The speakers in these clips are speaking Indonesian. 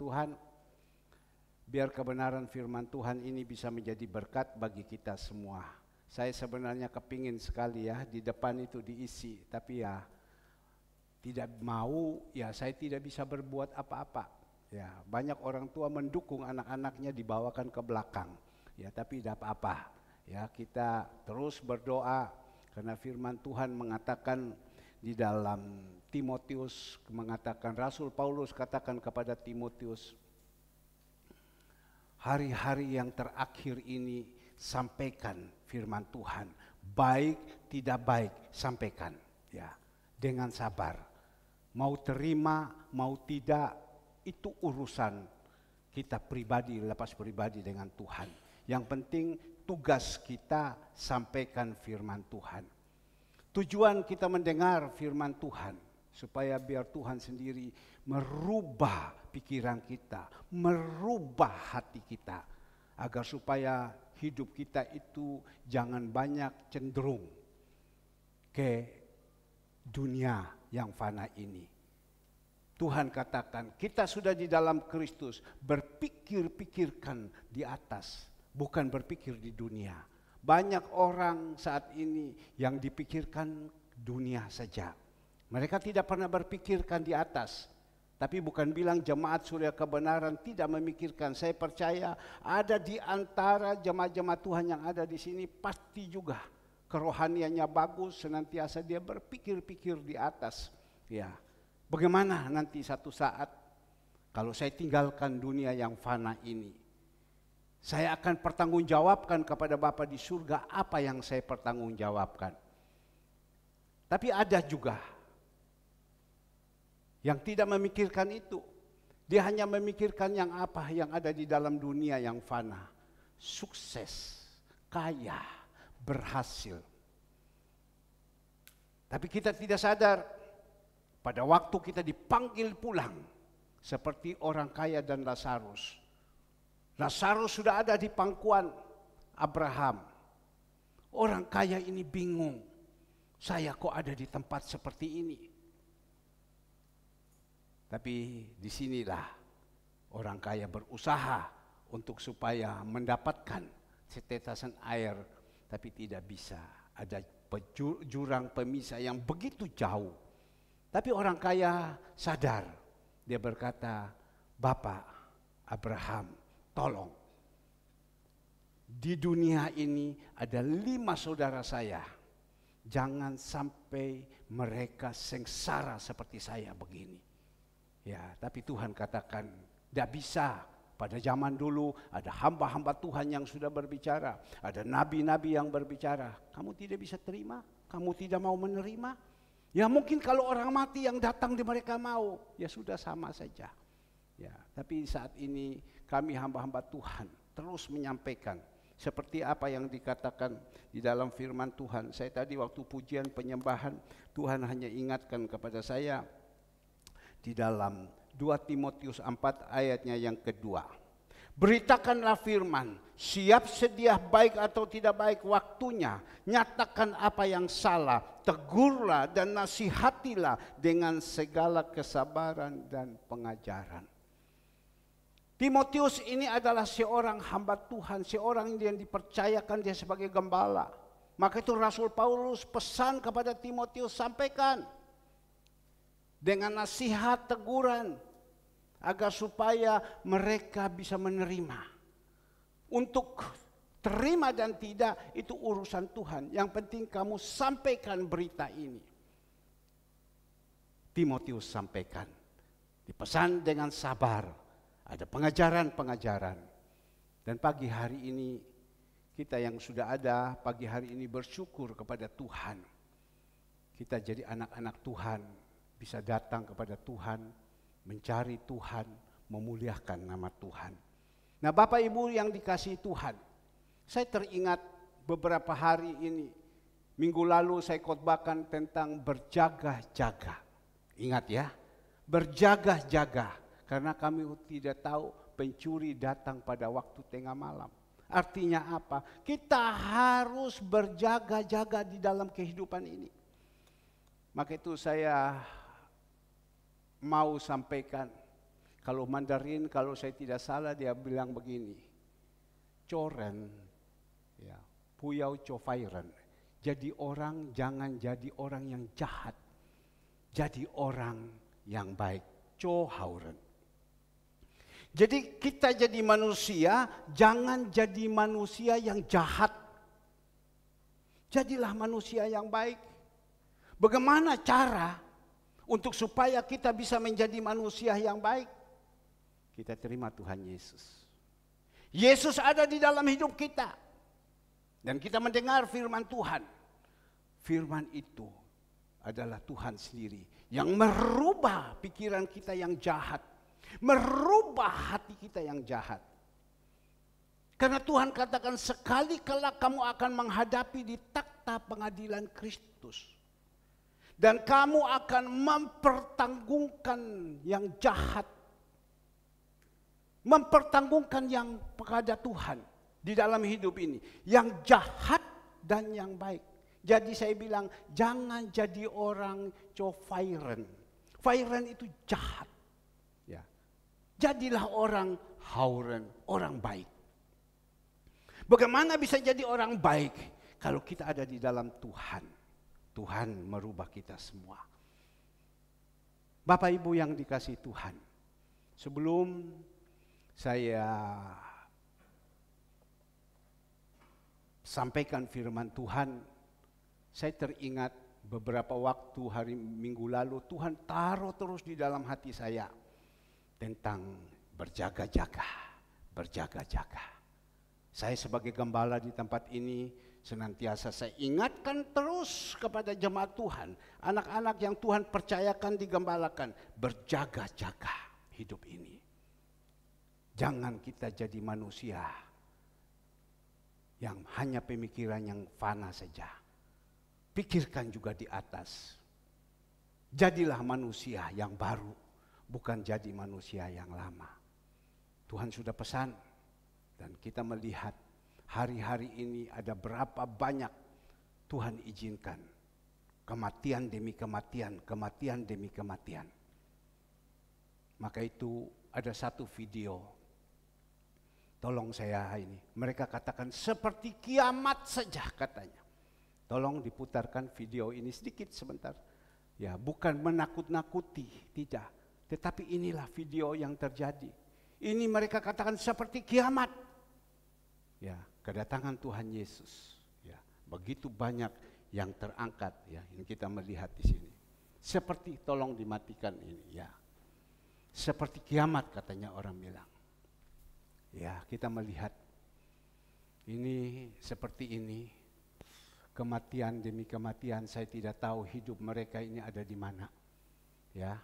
Tuhan. Biar kebenaran firman Tuhan ini bisa menjadi berkat bagi kita semua. Saya sebenarnya kepingin sekali ya di depan itu diisi, tapi ya tidak mau, ya saya tidak bisa berbuat apa-apa. Ya, banyak orang tua mendukung anak-anaknya dibawakan ke belakang. Ya, tapi tidak apa-apa. Ya, kita terus berdoa karena firman Tuhan mengatakan di dalam Timotius, mengatakan Rasul Paulus katakan kepada Timotius, hari-hari yang terakhir ini sampaikan firman Tuhan, baik tidak baik sampaikan, ya, dengan sabar. Mau terima, mau tidak, itu urusan kita pribadi, lepas pribadi dengan Tuhan. Yang penting tugas kita sampaikan firman Tuhan. Tujuan kita mendengar firman Tuhan supaya biar Tuhan sendiri merubah pikiran kita, merubah hati kita, agar supaya hidup kita itu jangan banyak cenderung ke dunia yang fana ini. Tuhan katakan kita sudah di dalam Kristus, berpikir-pikirkan di atas, bukan berpikir di dunia. Banyak orang saat ini yang dipikirkan dunia saja. Mereka tidak pernah berpikirkan di atas. Tapi bukan bilang jemaat surya kebenaran tidak memikirkan. Saya percaya ada di antara jemaat-jemaat Tuhan yang ada di sini pasti juga kerohaniannya bagus, senantiasa dia berpikir-pikir di atas. Ya, bagaimana nanti satu saat kalau saya tinggalkan dunia yang fana ini, saya akan pertanggungjawabkan kepada Bapa di surga apa yang saya pertanggungjawabkan. Tapi ada juga yang tidak memikirkan itu. Dia hanya memikirkan yang apa yang ada di dalam dunia yang fana. Sukses, kaya, berhasil. Tapi kita tidak sadar pada waktu kita dipanggil pulang seperti orang kaya dan Lazarus. Lazarus sudah ada di pangkuan Abraham. Orang kaya ini bingung. Saya kok ada di tempat seperti ini? Tapi disinilah orang kaya berusaha untuk supaya mendapatkan setetesan air, tapi tidak bisa. Ada jurang pemisah yang begitu jauh. Tapi orang kaya sadar, dia berkata, Bapak Abraham, tolong. Di dunia ini ada 5 saudara saya. Jangan sampai mereka sengsara seperti saya begini. Ya, tapi Tuhan katakan, tidak bisa. Pada zaman dulu ada hamba-hamba Tuhan yang sudah berbicara, ada nabi-nabi yang berbicara. Kamu tidak bisa terima, kamu tidak mau menerima. Ya mungkin kalau orang mati yang datang di mereka mau, ya sudah sama saja. Ya, tapi saat ini kami hamba-hamba Tuhan terus menyampaikan seperti apa yang dikatakan di dalam firman Tuhan. Saya tadi waktu pujian penyembahan, Tuhan hanya ingatkan kepada saya di dalam 2 Timotius 4 ayatnya yang kedua. Beritakanlah firman, siap sedia baik atau tidak baik waktunya. Nyatakan apa yang salah, tegurlah dan nasihatilah dengan segala kesabaran dan pengajaran. Timotius ini adalah seorang hamba Tuhan, seorang yang dipercayakan dia sebagai gembala. Maka itu Rasul Paulus pesan kepada Timotius, sampaikan dengan nasihat, teguran, agar supaya mereka bisa menerima. Untuk terima dan tidak itu urusan Tuhan. Yang penting kamu sampaikan berita ini. Timotius sampaikan, dipesan dengan sabar. Ada pengajaran-pengajaran. Dan pagi hari ini kita yang sudah ada pagi hari ini bersyukur kepada Tuhan. Kita jadi anak-anak Tuhan, bisa datang kepada Tuhan, mencari Tuhan, memuliakan nama Tuhan. Nah, Bapak Ibu yang dikasihi Tuhan, saya teringat beberapa hari ini, minggu lalu saya khotbahkan tentang berjaga-jaga. Ingat ya, berjaga-jaga, karena kami tidak tahu pencuri datang pada waktu tengah malam. Artinya apa? Kita harus berjaga-jaga di dalam kehidupan ini. Maka itu saya mau sampaikan, Kalau Mandarin, kalau saya tidak salah dia bilang begini, coren, ya, puyau cofairen. Jadi orang jangan jadi orang yang jahat, jadi orang yang baik. Cohauren. Jadi kita jadi manusia, jangan jadi manusia yang jahat. Jadilah manusia yang baik. Bagaimana cara untuk supaya kita bisa menjadi manusia yang baik? Kita terima Tuhan Yesus. Yesus ada di dalam hidup kita. Dan kita mendengar firman Tuhan. Firman itu adalah Tuhan sendiri yang merubah pikiran kita yang jahat, merubah hati kita yang jahat. Karena Tuhan katakan sekali kelak kamu akan menghadapi di takhta pengadilan Kristus. Dan kamu akan mempertanggungkan yang jahat, mempertanggungkan yang kepada Tuhan di dalam hidup ini, yang jahat dan yang baik. Jadi saya bilang jangan jadi orang cofairen. Fairen itu jahat. Ya. Jadilah orang hauren, orang baik. Bagaimana bisa jadi orang baik kalau kita ada di dalam Tuhan? Tuhan merubah kita semua. Bapak Ibu yang dikasihi Tuhan, sebelum saya sampaikan firman Tuhan, saya teringat beberapa waktu hari Minggu lalu Tuhan taruh terus di dalam hati saya tentang berjaga-jaga, berjaga-jaga. Saya sebagai gembala di tempat ini senantiasa saya ingatkan terus kepada jemaat Tuhan, anak-anak yang Tuhan percayakan digembalakan, berjaga-jaga hidup ini. Jangan kita jadi manusia yang hanya pemikiran yang fana saja. Pikirkan juga di atas. Jadilah manusia yang baru, bukan jadi manusia yang lama. Tuhan sudah pesan dan kita melihat hari-hari ini ada berapa banyak Tuhan izinkan kematian demi kematian, kematian demi kematian. Maka itu ada satu video, tolong saya ini, mereka katakan seperti kiamat saja katanya. Tolong diputarkan video ini sedikit sebentar. Ya, bukan menakut-nakuti, tidak. Tetapi inilah video yang terjadi. Ini mereka katakan seperti kiamat. Ya, kedatangan Tuhan Yesus. Ya, begitu banyak yang terangkat. Ya, ini kita melihat di sini. Seperti tolong dimatikan ini. Ya, seperti kiamat katanya orang bilang. Ya, kita melihat ini seperti ini. Kematian demi kematian, saya tidak tahu hidup mereka ini ada di mana. Ya,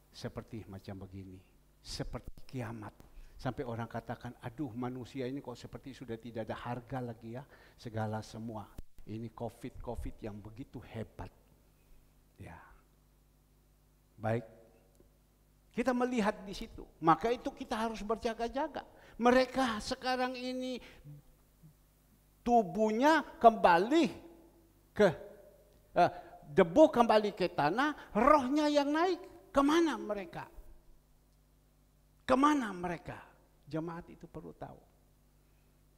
seperti macam begini, seperti kiamat. Sampai orang katakan, aduh manusia ini kok seperti sudah tidak ada harga lagi ya, segala semua. Ini COVID yang begitu hebat. Ya, baik. Kita melihat di situ, maka itu kita harus berjaga-jaga. Mereka sekarang ini tubuhnya kembali ke debu, kembali ke tanah, rohnya yang naik. Kemana mereka? Kemana mereka? Jemaat itu perlu tahu.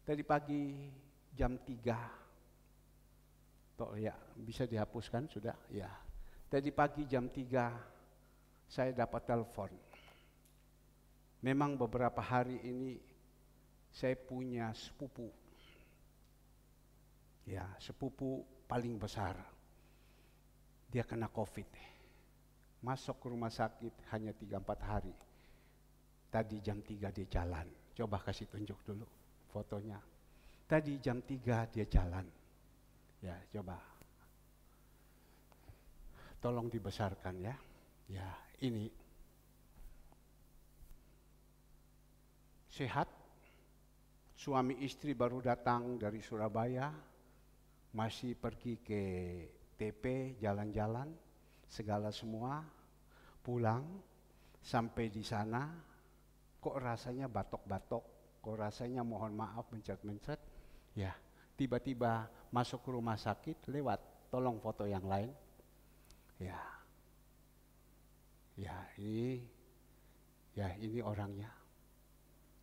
Tadi pagi jam 3, toh ya bisa dihapuskan sudah ya. Tadi pagi jam 3 saya dapat telepon. Memang beberapa hari ini saya punya sepupu. Ya, sepupu paling besar. Dia kena COVID. Masuk ke rumah sakit hanya 3-4 hari. Tadi jam 3 dia jalan. Coba kasih tunjuk dulu fotonya. Tadi jam 3 dia jalan. Ya, coba. Tolong dibesarkan ya. Ya, ini. Sehat. Suami istri baru datang dari Surabaya. Masih pergi ke TP, jalan-jalan, segala semua, pulang, sampai di sana, kok rasanya batok-batok, kok rasanya mohon maaf mencet-mencet, ya tiba-tiba masuk ke rumah sakit, lewat, tolong foto yang lain, ya ini Ya, ini orangnya.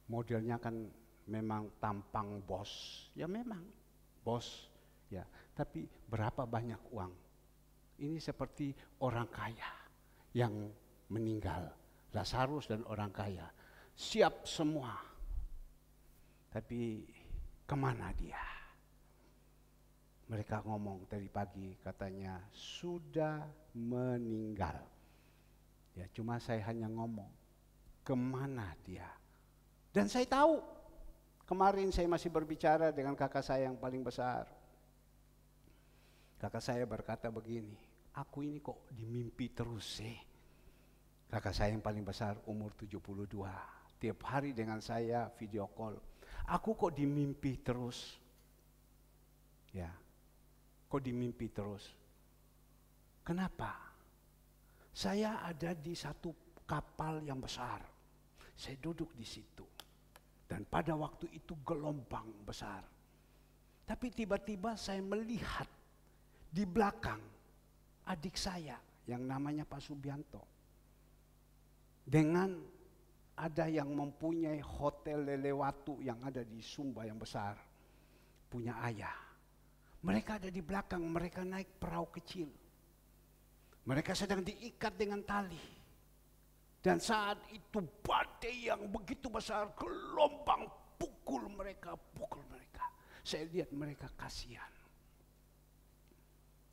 Modelnya kan memang tampang bos. Ya memang bos. Ya, tapi berapa banyak uang? Ini seperti orang kaya yang meninggal. Lazarus dan orang kaya. Siap semua. Tapi kemana dia? Mereka ngomong tadi pagi, katanya sudah meninggal. Ya, cuma saya hanya ngomong, kemana dia? Dan saya tahu, kemarin saya masih berbicara dengan kakak saya yang paling besar. Kakak saya berkata begini, aku ini kok dimimpi terus sih. Kakak saya yang paling besar umur 72, tiap hari dengan saya video call. Aku kok dimimpi terus. Ya, kok dimimpi terus. Kenapa? Saya ada di satu kapal yang besar. Saya duduk di situ. Dan pada waktu itu gelombang besar. Tapi tiba-tiba saya melihat di belakang adik saya yang namanya Pak Subianto. Dengan ada yang mempunyai hotel Lelewatu yang ada di Sumba yang besar. Punya ayah. Mereka ada di belakang, mereka naik perahu kecil. Mereka sedang diikat dengan tali. Dan saat itu badai yang begitu besar, gelombang pukul mereka. Saya lihat mereka kasihan.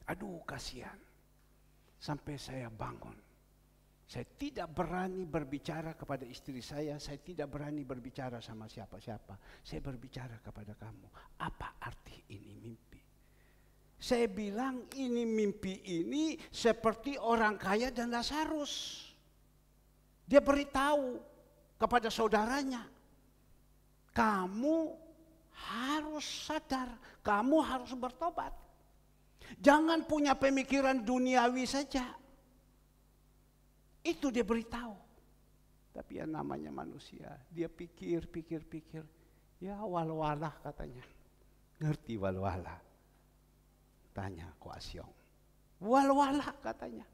Aduh kasihan. Sampai saya bangun. Saya tidak berani berbicara kepada istri saya tidak berani berbicara sama siapa-siapa. Saya berbicara kepada kamu, apa arti ini mimpi? Saya bilang ini mimpi ini seperti orang kaya dan Lazarus. Dia beritahu kepada saudaranya, kamu harus sadar, kamu harus bertobat. Jangan punya pemikiran duniawi saja. Itu dia beritahu. Tapi yang namanya manusia, dia pikir. Ya wal-walah katanya. Ngerti wal-walah? Tanya Ko Asyong. Wal-walah katanya.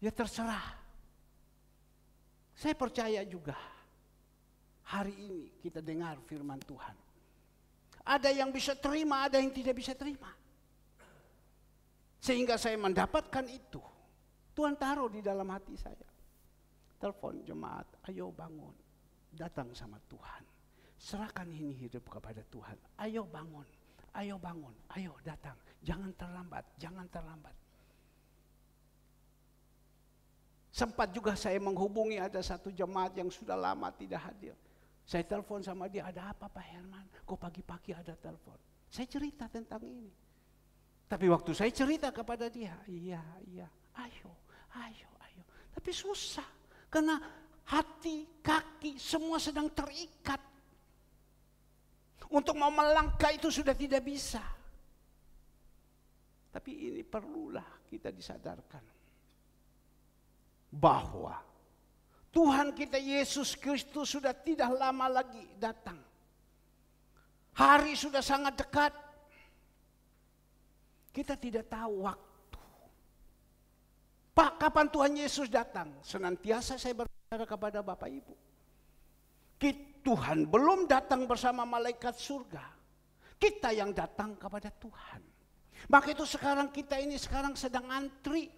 Ya terserah. Saya percaya juga hari ini kita dengar firman Tuhan. Ada yang bisa terima, ada yang tidak bisa terima. Sehingga saya mendapatkan itu. Tuhan taruh di dalam hati saya. Telepon jemaat, ayo bangun. Datang sama Tuhan. Serahkan ini hidup kepada Tuhan. Ayo bangun, ayo datang. Jangan terlambat. Sempat juga saya menghubungi ada satu jemaat yang sudah lama tidak hadir. Saya telepon sama dia, ada apa Pak Herman? Kok pagi-pagi ada telepon? Saya cerita tentang ini. Tapi waktu saya cerita kepada dia, iya, ayo. Tapi susah, karena hati, kaki, semua sedang terikat. Untuk mau melangkah itu sudah tidak bisa. Tapi ini perlulah kita disadarkan. Bahwa Tuhan kita Yesus Kristus sudah tidak lama lagi datang. Hari sudah sangat dekat. Kita tidak tahu waktu. Pak, kapan Tuhan Yesus datang? Senantiasa saya berbicara kepada Bapak Ibu. Tuhan belum datang bersama malaikat surga. Kita yang datang kepada Tuhan. Maka itu sekarang kita ini sedang antri.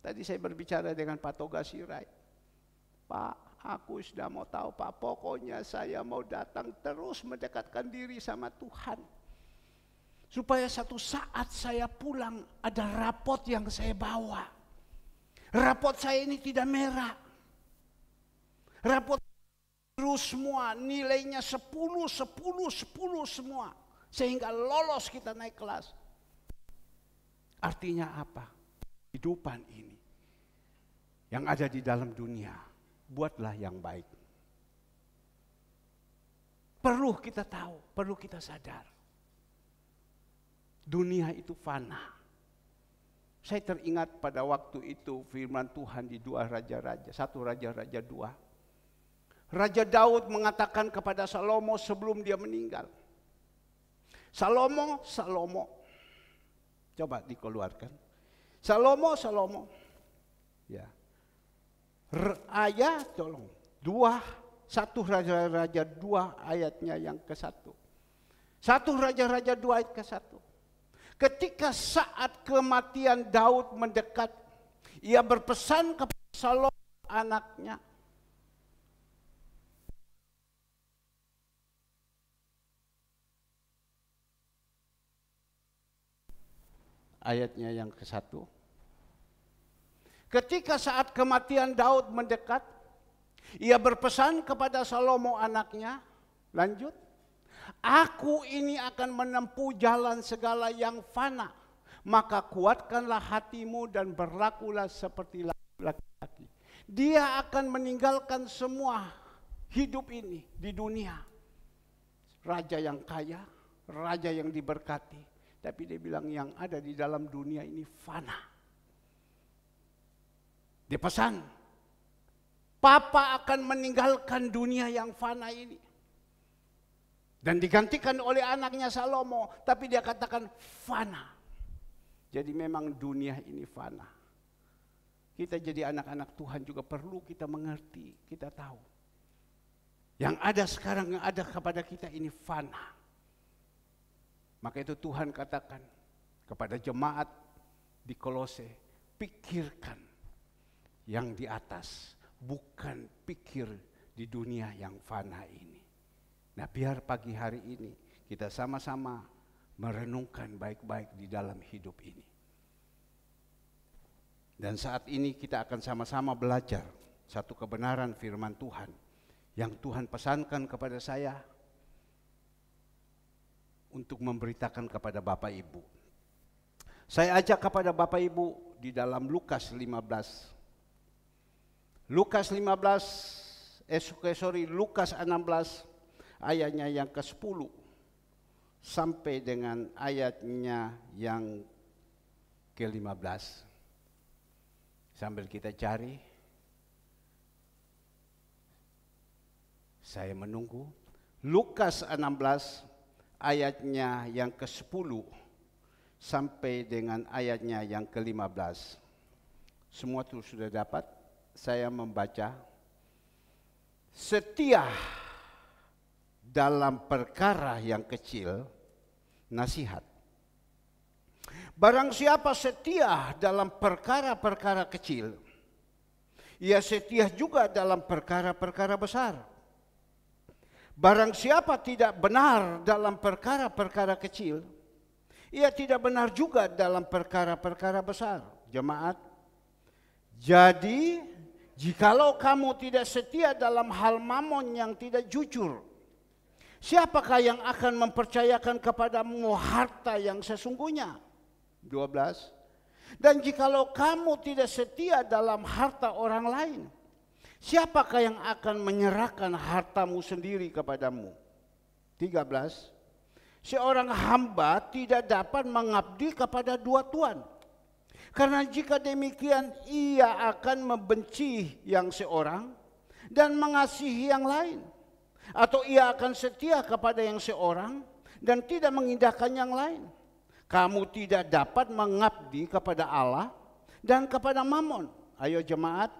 Tadi saya berbicara dengan Pak Toga Sirait. Pak, aku sudah mau tahu Pak, pokoknya saya mau datang terus mendekatkan diri sama Tuhan. Supaya satu saat saya pulang ada rapot yang saya bawa. Rapot saya ini tidak merah. Rapot biru semua, nilainya 10 semua. Sehingga lolos kita naik kelas. Artinya apa? Kehidupan ini yang ada di dalam dunia, buatlah yang baik. Perlu kita tahu, perlu kita sadar. Dunia itu fana. Saya teringat pada waktu itu firman Tuhan di 2 Raja-Raja, 1 Raja-Raja 2. Raja Daud mengatakan kepada Salomo sebelum dia meninggal. Salomo, coba dikeluarkan. Salomo, ya. Ayat tolong 1 Raja-Raja 2 ayatnya yang ke-1. 1 Raja-Raja 2 ayat ke-1. Ketika saat kematian Daud mendekat, ia berpesan kepada Salomo anaknya. Ayatnya yang ke-1. Ketika saat kematian Daud mendekat, ia berpesan kepada Salomo anaknya, lanjut, aku ini akan menempuh jalan segala yang fana, maka kuatkanlah hatimu dan berlakulah seperti laki-laki. Dia akan meninggalkan semua hidup ini di dunia. Raja yang kaya, raja yang diberkati, tapi dia bilang yang ada di dalam dunia ini fana. Dia pesan, Papa akan meninggalkan dunia yang fana ini. Dan digantikan oleh anaknya Salomo, tapi dia katakan fana. Jadi memang dunia ini fana. Kita jadi anak-anak Tuhan juga perlu kita mengerti, kita tahu. Yang ada sekarang, yang ada kepada kita ini fana. Maka itu Tuhan katakan kepada jemaat di Kolose, pikirkan yang di atas, bukan pikir di dunia yang fana ini. Nah, biar pagi hari ini kita sama-sama merenungkan baik-baik di dalam hidup ini. Dan saat ini kita akan sama-sama belajar satu kebenaran firman Tuhan yang Tuhan pesankan kepada saya untuk memberitakan kepada Bapak Ibu. Saya ajak kepada Bapak Ibu di dalam Lukas 16. Lukas 16 ayatnya yang ke-10 sampai dengan ayatnya yang ke-15. Sambil kita cari, saya menunggu. Lukas 16 ayatnya yang ke-10 sampai dengan ayatnya yang ke-15. Semua itu sudah dapat? Saya membaca, setia dalam perkara yang kecil, nasihat. Barang siapa setia dalam perkara-perkara kecil, ia setia juga dalam perkara-perkara besar. Barang siapa tidak benar dalam perkara-perkara kecil, ia tidak benar juga dalam perkara-perkara besar. Jemaat, jadi jikalau kamu tidak setia dalam hal mamon yang tidak jujur, siapakah yang akan mempercayakan kepadamu harta yang sesungguhnya? 12. Dan jikalau kamu tidak setia dalam harta orang lain, siapakah yang akan menyerahkan hartamu sendiri kepadamu? 13. Seorang hamba tidak dapat mengabdi kepada dua tuan. Karena jika demikian ia akan membenci yang seorang dan mengasihi yang lain. Atau ia akan setia kepada yang seorang dan tidak mengindahkan yang lain. Kamu tidak dapat mengabdi kepada Allah dan kepada Mammon. Ayo jemaat,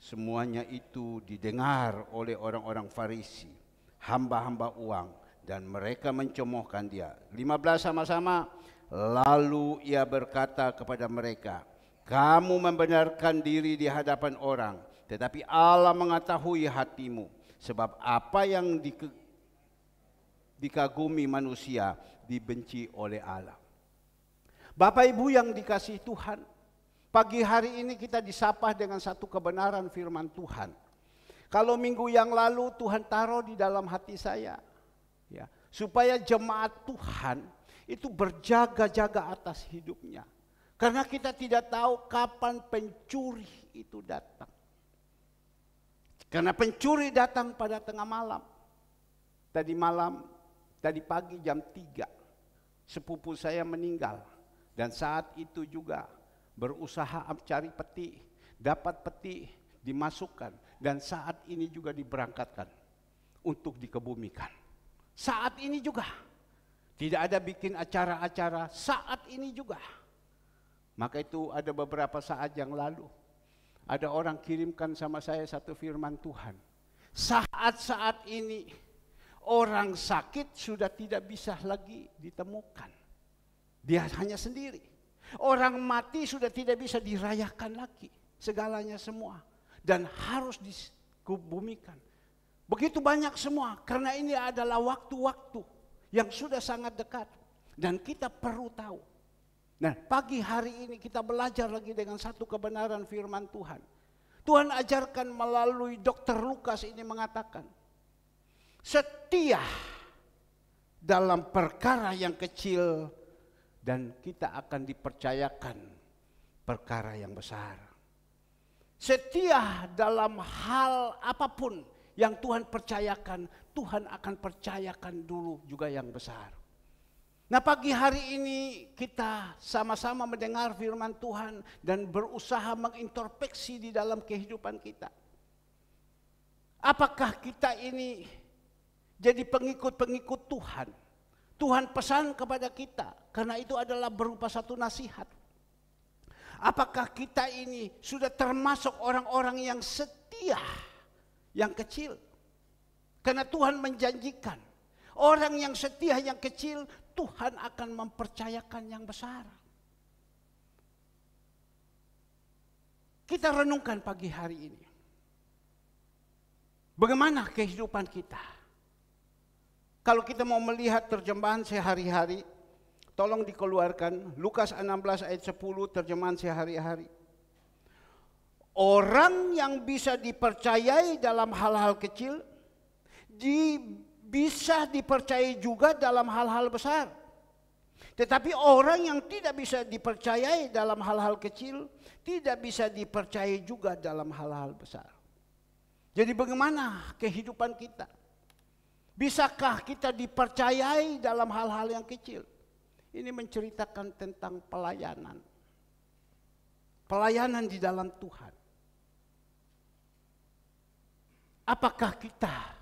semuanya itu didengar oleh orang-orang Farisi, hamba-hamba uang, dan mereka mencemoohkan dia. 15 sama-sama. Lalu ia berkata kepada mereka, kamu membenarkan diri di hadapan orang, tetapi Allah mengetahui hatimu. Sebab apa yang dikagumi manusia dibenci oleh Allah. Bapak Ibu yang dikasihi Tuhan, pagi hari ini kita disapa dengan satu kebenaran firman Tuhan. Kalau minggu yang lalu Tuhan taruh di dalam hati saya, ya, supaya jemaat Tuhan itu berjaga-jaga atas hidupnya. Karena kita tidak tahu kapan pencuri itu datang. Karena pencuri datang pada tengah malam. Tadi pagi jam 3, sepupu saya meninggal. Dan saat itu juga berusaha cari peti, dapat peti, dimasukkan. Dan saat ini juga diberangkatkan untuk dikebumikan. Saat ini juga. Tidak ada bikin acara-acara, saat ini juga. Maka itu ada beberapa saat yang lalu. Ada orang kirimkan sama saya satu firman Tuhan. Saat-saat ini orang sakit sudah tidak bisa lagi ditemukan. Dia hanya sendiri. Orang mati sudah tidak bisa dirayakan lagi. Segalanya semua. Dan harus dikubumikan. Begitu banyak semua. Karena ini adalah waktu-waktu yang sudah sangat dekat. Dan kita perlu tahu. Nah, pagi hari ini kita belajar lagi dengan satu kebenaran firman Tuhan. Tuhan ajarkan melalui Dr. Lukas ini mengatakan, setia dalam perkara yang kecil dan kita akan dipercayakan perkara yang besar. Setia dalam hal apapun yang Tuhan percayakan, Tuhan akan percayakan dulu juga yang besar. Nah, pagi hari ini kita sama-sama mendengar firman Tuhan dan berusaha mengintrospeksi di dalam kehidupan kita. Apakah kita ini jadi pengikut-pengikut Tuhan? Tuhan pesan kepada kita, karena itu adalah berupa satu nasihat. Apakah kita ini sudah termasuk orang-orang yang setia, yang kecil? Karena Tuhan menjanjikan, orang yang setia yang kecil, Tuhan akan mempercayakan yang besar. Kita renungkan pagi hari ini. Bagaimana kehidupan kita? Kalau kita mau melihat terjemahan sehari-hari, tolong dikeluarkan Lukas 16 ayat 10 terjemahan sehari-hari. Orang yang bisa dipercayai dalam hal-hal kecil, bisa dipercayai juga dalam hal-hal besar. Tetapi orang yang tidak bisa dipercayai dalam hal-hal kecil, tidak bisa dipercayai juga dalam hal-hal besar. Jadi bagaimana kehidupan kita? Bisakah kita dipercayai dalam hal-hal yang kecil? Ini menceritakan tentang pelayanan. Pelayanan di dalam Tuhan. Apakah kita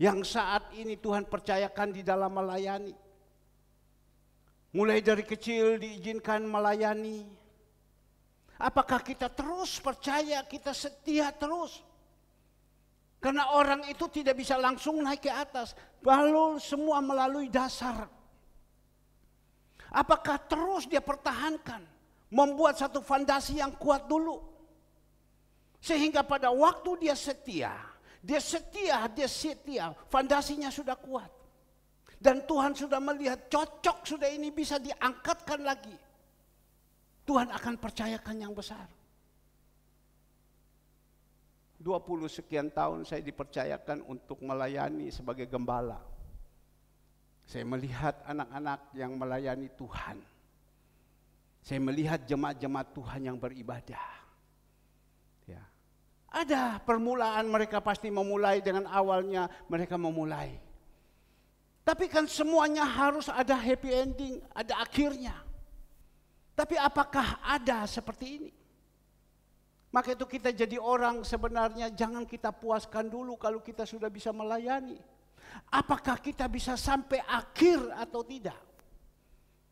yang saat ini Tuhan percayakan di dalam melayani? Mulai dari kecil diizinkan melayani. Apakah kita terus percaya, kita setia terus? Karena orang itu tidak bisa langsung naik ke atas, lalu semua melalui dasar. Apakah terus dia pertahankan, membuat satu fondasi yang kuat dulu? Sehingga pada waktu dia setia, fondasinya sudah kuat. Dan Tuhan sudah melihat cocok sudah ini bisa diangkatkan lagi. Tuhan akan percayakan yang besar. 20 sekian tahun saya dipercayakan untuk melayani sebagai gembala. Saya melihat anak-anak yang melayani Tuhan. Saya melihat jemaat-jemaat Tuhan yang beribadah. Ya. Ada permulaan, mereka pasti memulai dengan awalnya mereka memulai. Tapi kan semuanya harus ada happy ending, ada akhirnya. Tapi apakah ada seperti ini? Maka itu kita jadi orang sebenarnya jangan kita puaskan dulu kalau kita sudah bisa melayani. Apakah kita bisa sampai akhir atau tidak?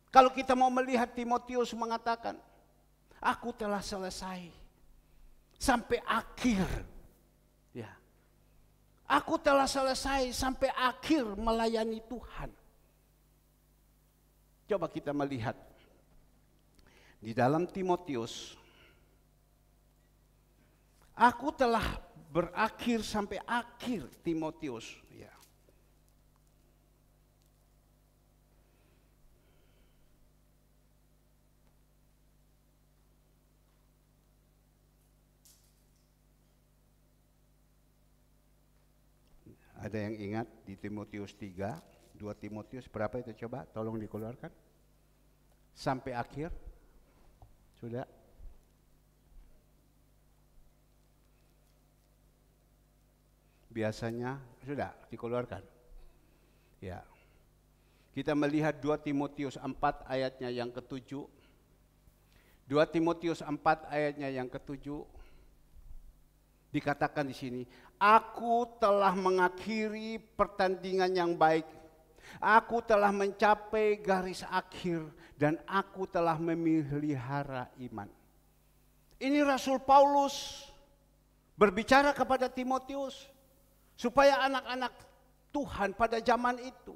Kalau kita mau melihat Timotius mengatakan, aku telah selesai sampai akhir. Ya. Aku telah selesai sampai akhir melayani Tuhan. Coba kita melihat di dalam Timotius. Aku telah berakhir sampai akhir Timotius. Ya. Ada yang ingat di Timotius 3, 2 Timotius berapa itu coba? Tolong dikeluarkan. Sampai akhir. Sudah? Biasanya sudah dikeluarkan. Ya. Kita melihat 2 Timotius 4 ayatnya yang ke-7. 2 Timotius 4 ayatnya yang ke-7. Dikatakan di sini, aku telah mengakhiri pertandingan yang baik. Aku telah mencapai garis akhir dan aku telah memelihara iman. Ini Rasul Paulus berbicara kepada Timotius supaya anak-anak Tuhan pada zaman itu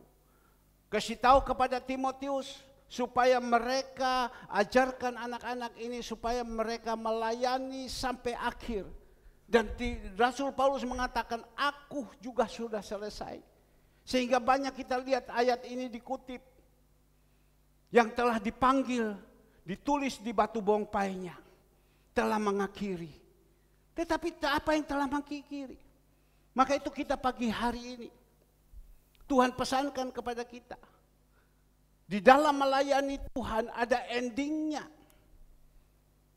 kasih tahu kepada Timotius supaya mereka ajarkan anak-anak ini supaya mereka melayani sampai akhir. Dan Rasul Paulus mengatakan, aku juga sudah selesai. Sehingga banyak kita lihat ayat ini dikutip. Yang telah dipanggil, ditulis di batu bongpainya, telah mengakhiri. Tetapi apa yang telah mengakhiri? Maka itu kita pagi hari ini, Tuhan pesankan kepada kita. Di dalam melayani Tuhan ada endingnya.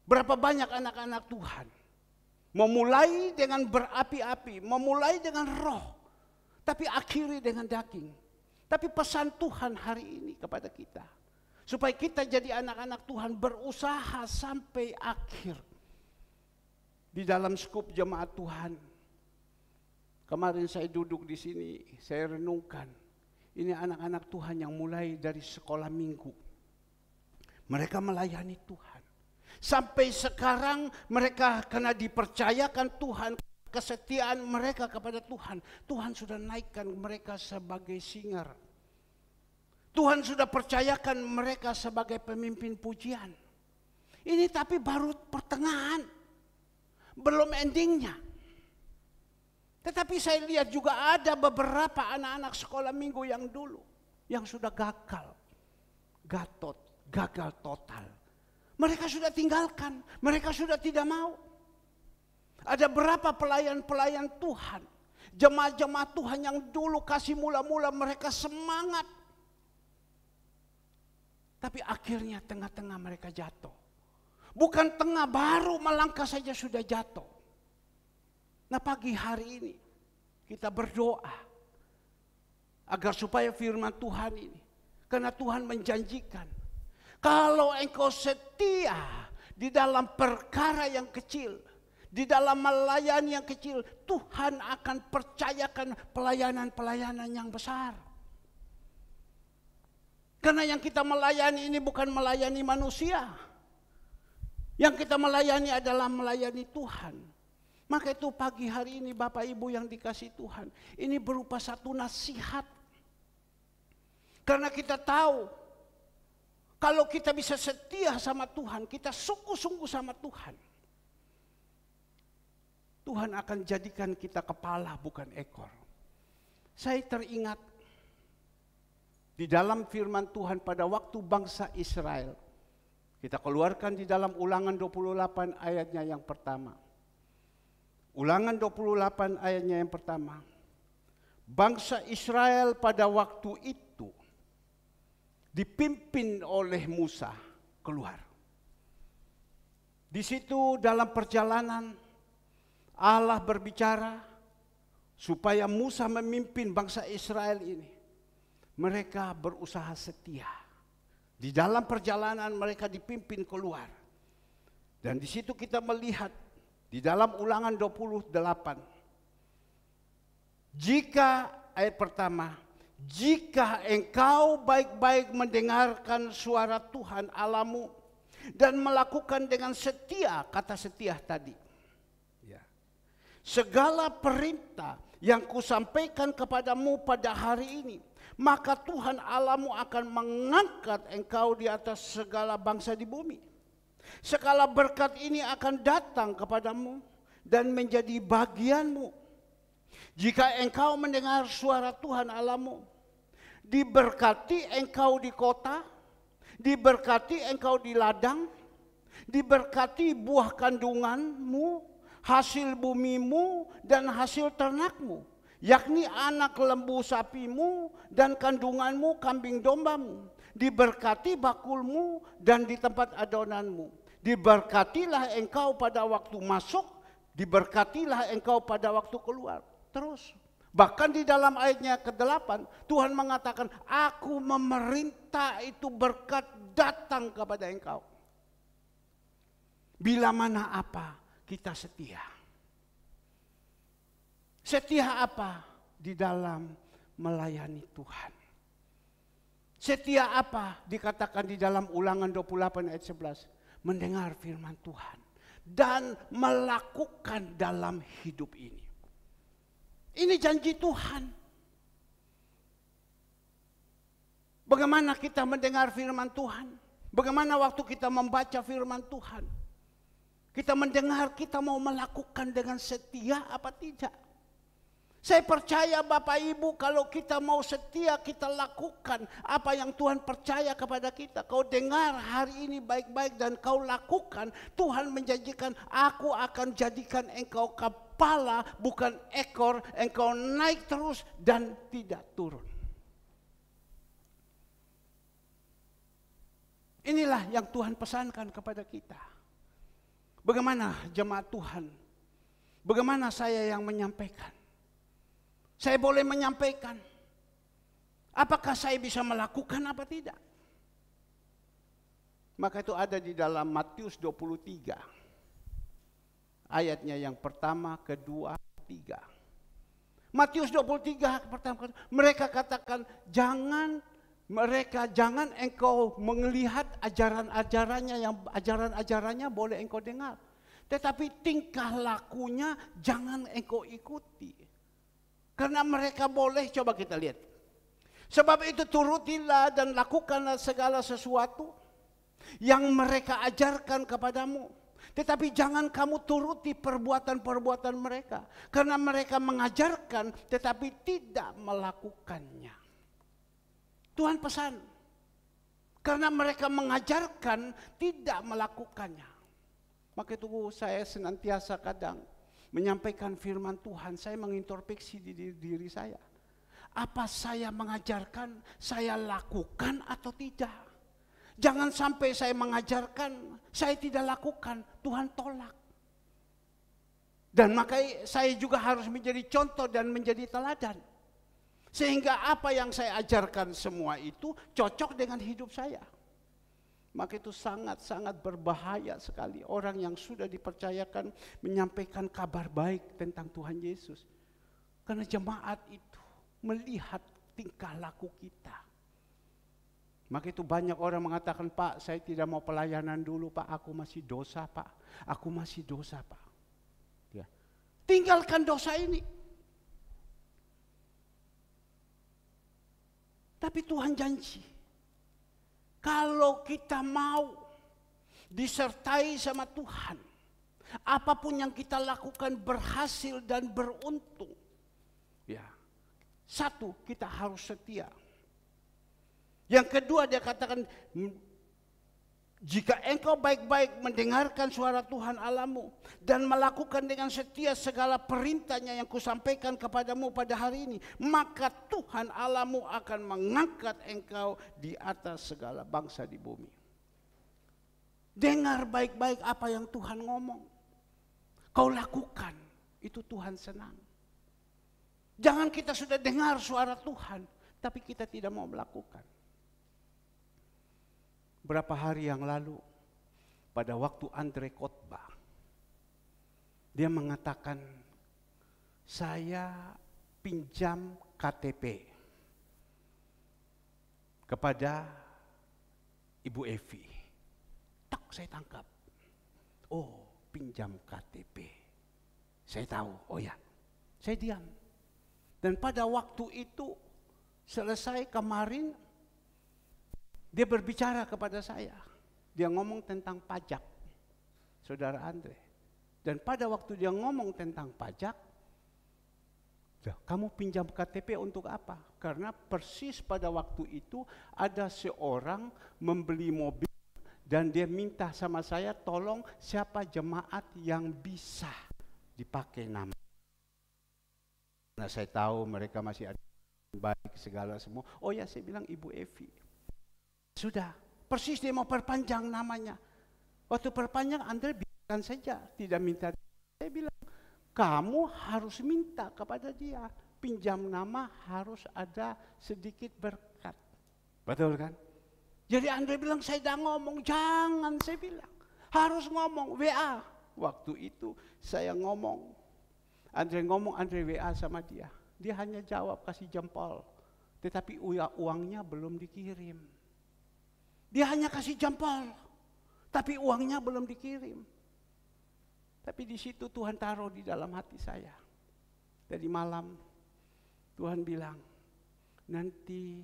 Berapa banyak anak-anak Tuhan memulai dengan berapi-api, memulai dengan roh, tapi akhiri dengan daging. Tapi pesan Tuhan hari ini kepada kita, supaya kita jadi anak-anak Tuhan berusaha sampai akhir. Di dalam skup jemaat Tuhan, kemarin saya duduk di sini, saya renungkan. Ini anak-anak Tuhan yang mulai dari sekolah minggu. Mereka melayani Tuhan. Sampai sekarang mereka karena dipercayakan Tuhan, kesetiaan mereka kepada Tuhan. Tuhan sudah naikkan mereka sebagai singer. Tuhan sudah percayakan mereka sebagai pemimpin pujian. Ini tapi baru pertengahan. Belum endingnya. Tetapi saya lihat juga ada beberapa anak-anak sekolah minggu yang dulu, yang sudah gagal total. Mereka sudah tinggalkan, mereka sudah tidak mau. Ada berapa pelayan-pelayan Tuhan, jemaat-jemaat Tuhan yang dulu kasih mula-mula mereka semangat. Tapi akhirnya tengah-tengah mereka jatuh. Bukan tengah, baru melangkah saja sudah jatuh. Nah pagi hari ini kita berdoa agar supaya firman Tuhan ini, karena Tuhan menjanjikan, kalau engkau setia di dalam perkara yang kecil, di dalam melayani yang kecil, Tuhan akan percayakan pelayanan-pelayanan yang besar. Karena yang kita melayani ini bukan melayani manusia. Yang kita melayani adalah melayani Tuhan. Maka itu pagi hari ini Bapak Ibu yang dikasih Tuhan, ini berupa satu nasihat. Karena kita tahu, kalau kita bisa setia sama Tuhan, kita sungguh-sungguh sama Tuhan, Tuhan akan jadikan kita kepala bukan ekor. Saya teringat di dalam firman Tuhan pada waktu bangsa Israel, kita keluarkan di dalam Ulangan 28 ayatnya yang pertama. Ulangan 28 ayatnya yang pertama. Bangsa Israel pada waktu itu dipimpin oleh Musa keluar. Di situ dalam perjalanan Allah berbicara supaya Musa memimpin bangsa Israel ini. Mereka berusaha setia. Di dalam perjalanan mereka dipimpin keluar. Dan di situ kita melihat di dalam Ulangan 28. Jika ayat pertama, jika engkau baik-baik mendengarkan suara Tuhan Allahmu dan melakukan dengan setia, kata setia tadi. Ya. Segala perintah yang kusampaikan kepadamu pada hari ini, maka Tuhan Allahmu akan mengangkat engkau di atas segala bangsa di bumi. Segala berkat ini akan datang kepadamu dan menjadi bagianmu. Jika engkau mendengar suara Tuhan Allahmu, diberkati engkau di kota, diberkati engkau di ladang, diberkati buah kandunganmu, hasil bumimu dan hasil ternakmu, yakni anak lembu sapimu dan kandunganmu kambing dombamu. Diberkati bakulmu dan di tempat adonanmu. Diberkatilah engkau pada waktu masuk, diberkatilah engkau pada waktu keluar. Terus, bahkan di dalam ayatnya ke-8, Tuhan mengatakan, aku memerintah itu berkat datang kepada engkau. Bila mana apa kita setia. Setia apa? Di dalam melayani Tuhan. Setia apa? Dikatakan di dalam Ulangan 28 ayat 11. Mendengar firman Tuhan dan melakukan dalam hidup ini. Ini janji Tuhan. Bagaimana kita mendengar firman Tuhan? Bagaimana waktu kita membaca firman Tuhan? Kita mendengar, kita mau melakukan dengan setia apa tidak? Saya percaya Bapak Ibu, kalau kita mau setia, kita lakukan apa yang Tuhan percaya kepada kita. Kau dengar hari ini baik-baik dan kau lakukan, Tuhan menjanjikan, aku akan jadikan engkau kepala bukan ekor, engkau naik terus dan tidak turun. Inilah yang Tuhan pesankan kepada kita. Bagaimana jemaat Tuhan? Bagaimana saya yang menyampaikan? Saya boleh menyampaikan. Apakah saya bisa melakukan apa tidak? Maka itu ada di dalam Matius 23. Ayatnya yang pertama, kedua, tiga. Matius 23 pertama, mereka katakan jangan engkau melihat ajaran-ajarannya boleh engkau dengar. Tetapi tingkah lakunya jangan engkau ikuti. Karena mereka boleh, coba kita lihat. Sebab itu turutilah dan lakukanlah segala sesuatu yang mereka ajarkan kepadamu. Tetapi jangan kamu turuti perbuatan-perbuatan mereka. Karena mereka mengajarkan tetapi tidak melakukannya. Tuhan pesan. Karena mereka mengajarkan tidak melakukannya. Maka itu saya senantiasa kadang menyampaikan firman Tuhan, saya mengintrospeksi diri saya. Apa saya mengajarkan, saya lakukan atau tidak? Jangan sampai saya mengajarkan, saya tidak lakukan, Tuhan tolak. Dan maka saya juga harus menjadi contoh dan menjadi teladan. Sehingga apa yang saya ajarkan semua itu cocok dengan hidup saya. Maka itu sangat-sangat berbahaya sekali orang yang sudah dipercayakan menyampaikan kabar baik tentang Tuhan Yesus. Karena jemaat itu melihat tingkah laku kita. Maka itu banyak orang mengatakan, Pak, saya tidak mau pelayanan dulu, Pak, aku masih dosa, Pak. Aku masih dosa, Pak. Ya. Tinggalkan dosa ini. Tapi Tuhan janji, kalau kita mau disertai sama Tuhan, apapun yang kita lakukan berhasil dan beruntung. Ya. Satu, kita harus setia. Yang kedua dia katakan, jika engkau baik-baik mendengarkan suara Tuhan Allahmu dan melakukan dengan setia segala perintahnya yang kusampaikan kepadamu pada hari ini, maka Tuhan Allahmu akan mengangkat engkau di atas segala bangsa di bumi. Dengar baik-baik apa yang Tuhan ngomong. Kau lakukan, itu Tuhan senang. Jangan kita sudah dengar suara Tuhan, tapi kita tidak mau melakukan. Berapa hari yang lalu, pada waktu Andre khotbah, dia mengatakan, saya pinjam KTP kepada Ibu Evi. Tak, saya tangkap. Oh, pinjam KTP. Saya tahu, oh ya, saya diam. Dan pada waktu itu, selesai kemarin, dia berbicara kepada saya. Dia ngomong tentang pajak, Saudara Andre. Dan pada waktu dia ngomong tentang pajak, kamu pinjam KTP untuk apa? Karena persis pada waktu itu ada seorang membeli mobil dan dia minta sama saya, tolong siapa jemaat yang bisa dipakai nama. Nah, saya tahu mereka masih ada baik segala semua. Oh ya, saya bilang Ibu Evi. Sudah, persis dia mau perpanjang namanya. Waktu perpanjang, Andre biarkan saja, tidak minta. Saya bilang, kamu harus minta kepada dia. Pinjam nama harus ada sedikit berkat. Betul kan? Jadi Andre bilang, saya dah ngomong, jangan, saya bilang. Harus ngomong, WA. Waktu itu saya ngomong. Andre ngomong, Andre WA sama dia. Dia hanya jawab, kasih jempol. Tetapi uangnya belum dikirim. Dia hanya kasih jempol, tapi uangnya belum dikirim. Tapi di situ Tuhan taruh di dalam hati saya. Tadi malam Tuhan bilang, nanti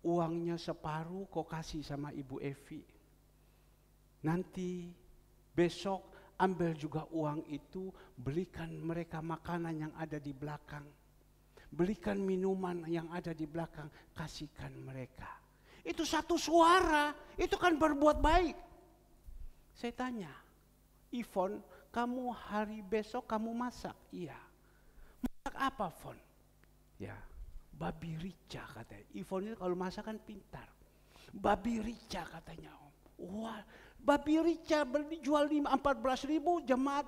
uangnya separuh kau kasih sama Ibu Evi. Nanti besok ambil juga uang itu, belikan mereka makanan yang ada di belakang. Belikan minuman yang ada di belakang, kasihkan mereka. Itu satu suara, itu kan berbuat baik. Saya tanya, Ivon, kamu hari besok kamu masak? Iya. Masak apa, Fon? Ya, babi rica katanya. Ivon itu kalau masak kan pintar. Babi rica katanya, Om. Wah, babi rica dijual 14.000, jemaat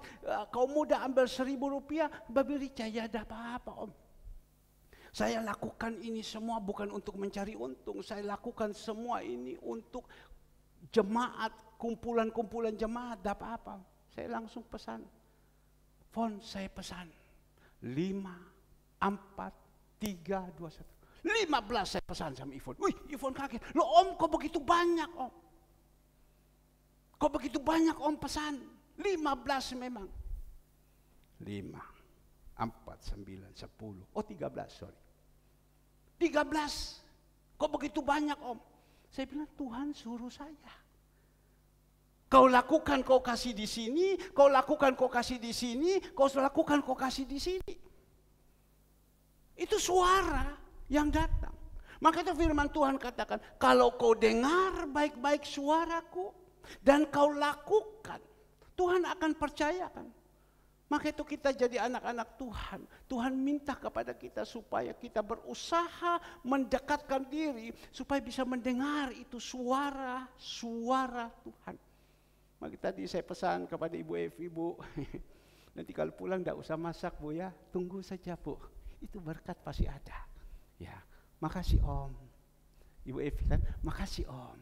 kaum muda ambil 1.000 rupiah, babi rica ya ada apa-apa, Om. Saya lakukan ini semua bukan untuk mencari untung, saya lakukan semua ini untuk jemaat, kumpulan-kumpulan jemaat, dapat apa? Saya langsung pesan, Fon saya pesan 5, 4, 3, 2, 1. 15 saya pesan sama Ivon. Wih, Ivon kaget. Loh Om, kok begitu banyak Om? Kok begitu banyak Om pesan? 15 memang. 5, 4, 9, 10. Oh 13, sorry. 13. Kok begitu banyak Om? Saya bilang Tuhan suruh saya. Kau lakukan, kau kasih di sini, kau lakukan, kau kasih di sini, kau lakukan, kau kasih di sini. Itu suara yang datang. Maka itu firman Tuhan katakan, kalau kau dengar baik-baik suaraku dan kau lakukan, Tuhan akan percayakan. Maka itu kita jadi anak-anak Tuhan. Tuhan minta kepada kita supaya kita berusaha mendekatkan diri supaya bisa mendengar itu suara Tuhan. Maka tadi saya pesan kepada Ibu Evi, Bu, nanti kalau pulang tidak usah masak Bu ya, tunggu saja Bu. Itu berkat pasti ada. Ya, makasih Om. Ibu Evi kan, makasih Om.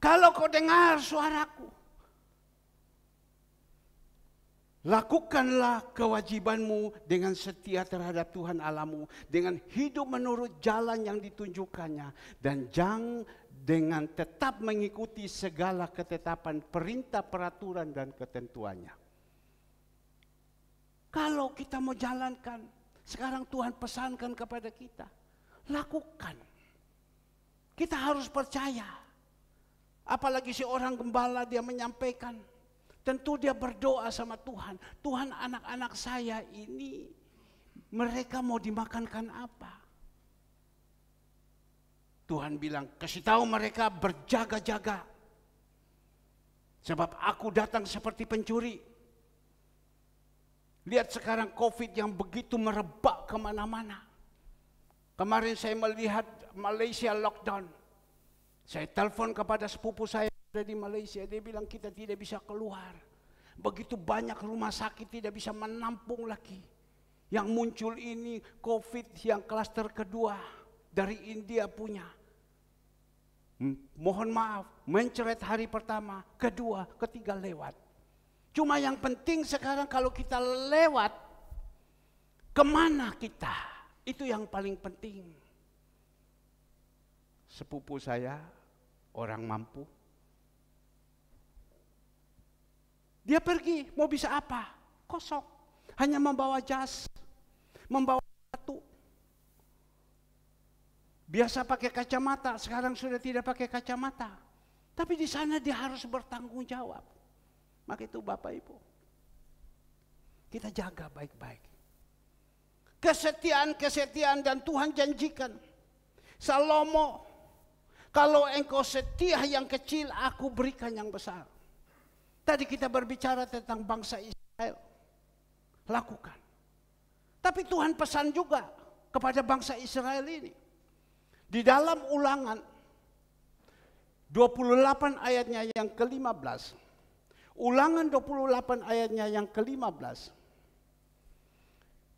Kalau kau dengar suaraku, lakukanlah kewajibanmu dengan setia terhadap Tuhan Allahmu, dengan hidup menurut jalan yang ditunjukkannya, dan jangan dengan tetap mengikuti segala ketetapan, perintah, peraturan, dan ketentuannya. Kalau kita mau jalankan, sekarang Tuhan pesankan kepada kita, lakukan. Kita harus percaya. Apalagi seorang gembala dia menyampaikan, tentu dia berdoa sama Tuhan. Tuhan, anak-anak saya ini, mereka mau dimakankan apa? Tuhan bilang, kasih tahu mereka berjaga-jaga. Sebab aku datang seperti pencuri. Lihat sekarang COVID yang begitu merebak kemana-mana. Kemarin saya melihat Malaysia lockdown. Saya telepon kepada sepupu saya di Malaysia, dia bilang kita tidak bisa keluar. Begitu banyak rumah sakit tidak bisa menampung lagi. Yang muncul ini COVID yang klaster kedua dari India punya. Mohon maaf, mencret hari pertama, kedua, ketiga lewat. Cuma yang penting sekarang kalau kita lewat, kemana kita? Itu yang paling penting. Sepupu saya, orang mampu. Dia pergi, mau bisa apa? Kosong. Hanya membawa jas, membawa batu. Biasa pakai kacamata, sekarang sudah tidak pakai kacamata. Tapi di sana dia harus bertanggung jawab. Maka itu Bapak Ibu, kita jaga baik-baik. Kesetiaan dan Tuhan janjikan, Salomo, kalau engkau setia yang kecil, aku berikan yang besar. Tadi kita berbicara tentang bangsa Israel. Lakukan. Tapi Tuhan pesan juga kepada bangsa Israel ini. Di dalam Ulangan 28 ayatnya yang ke-15. Ulangan 28 ayatnya yang ke-15.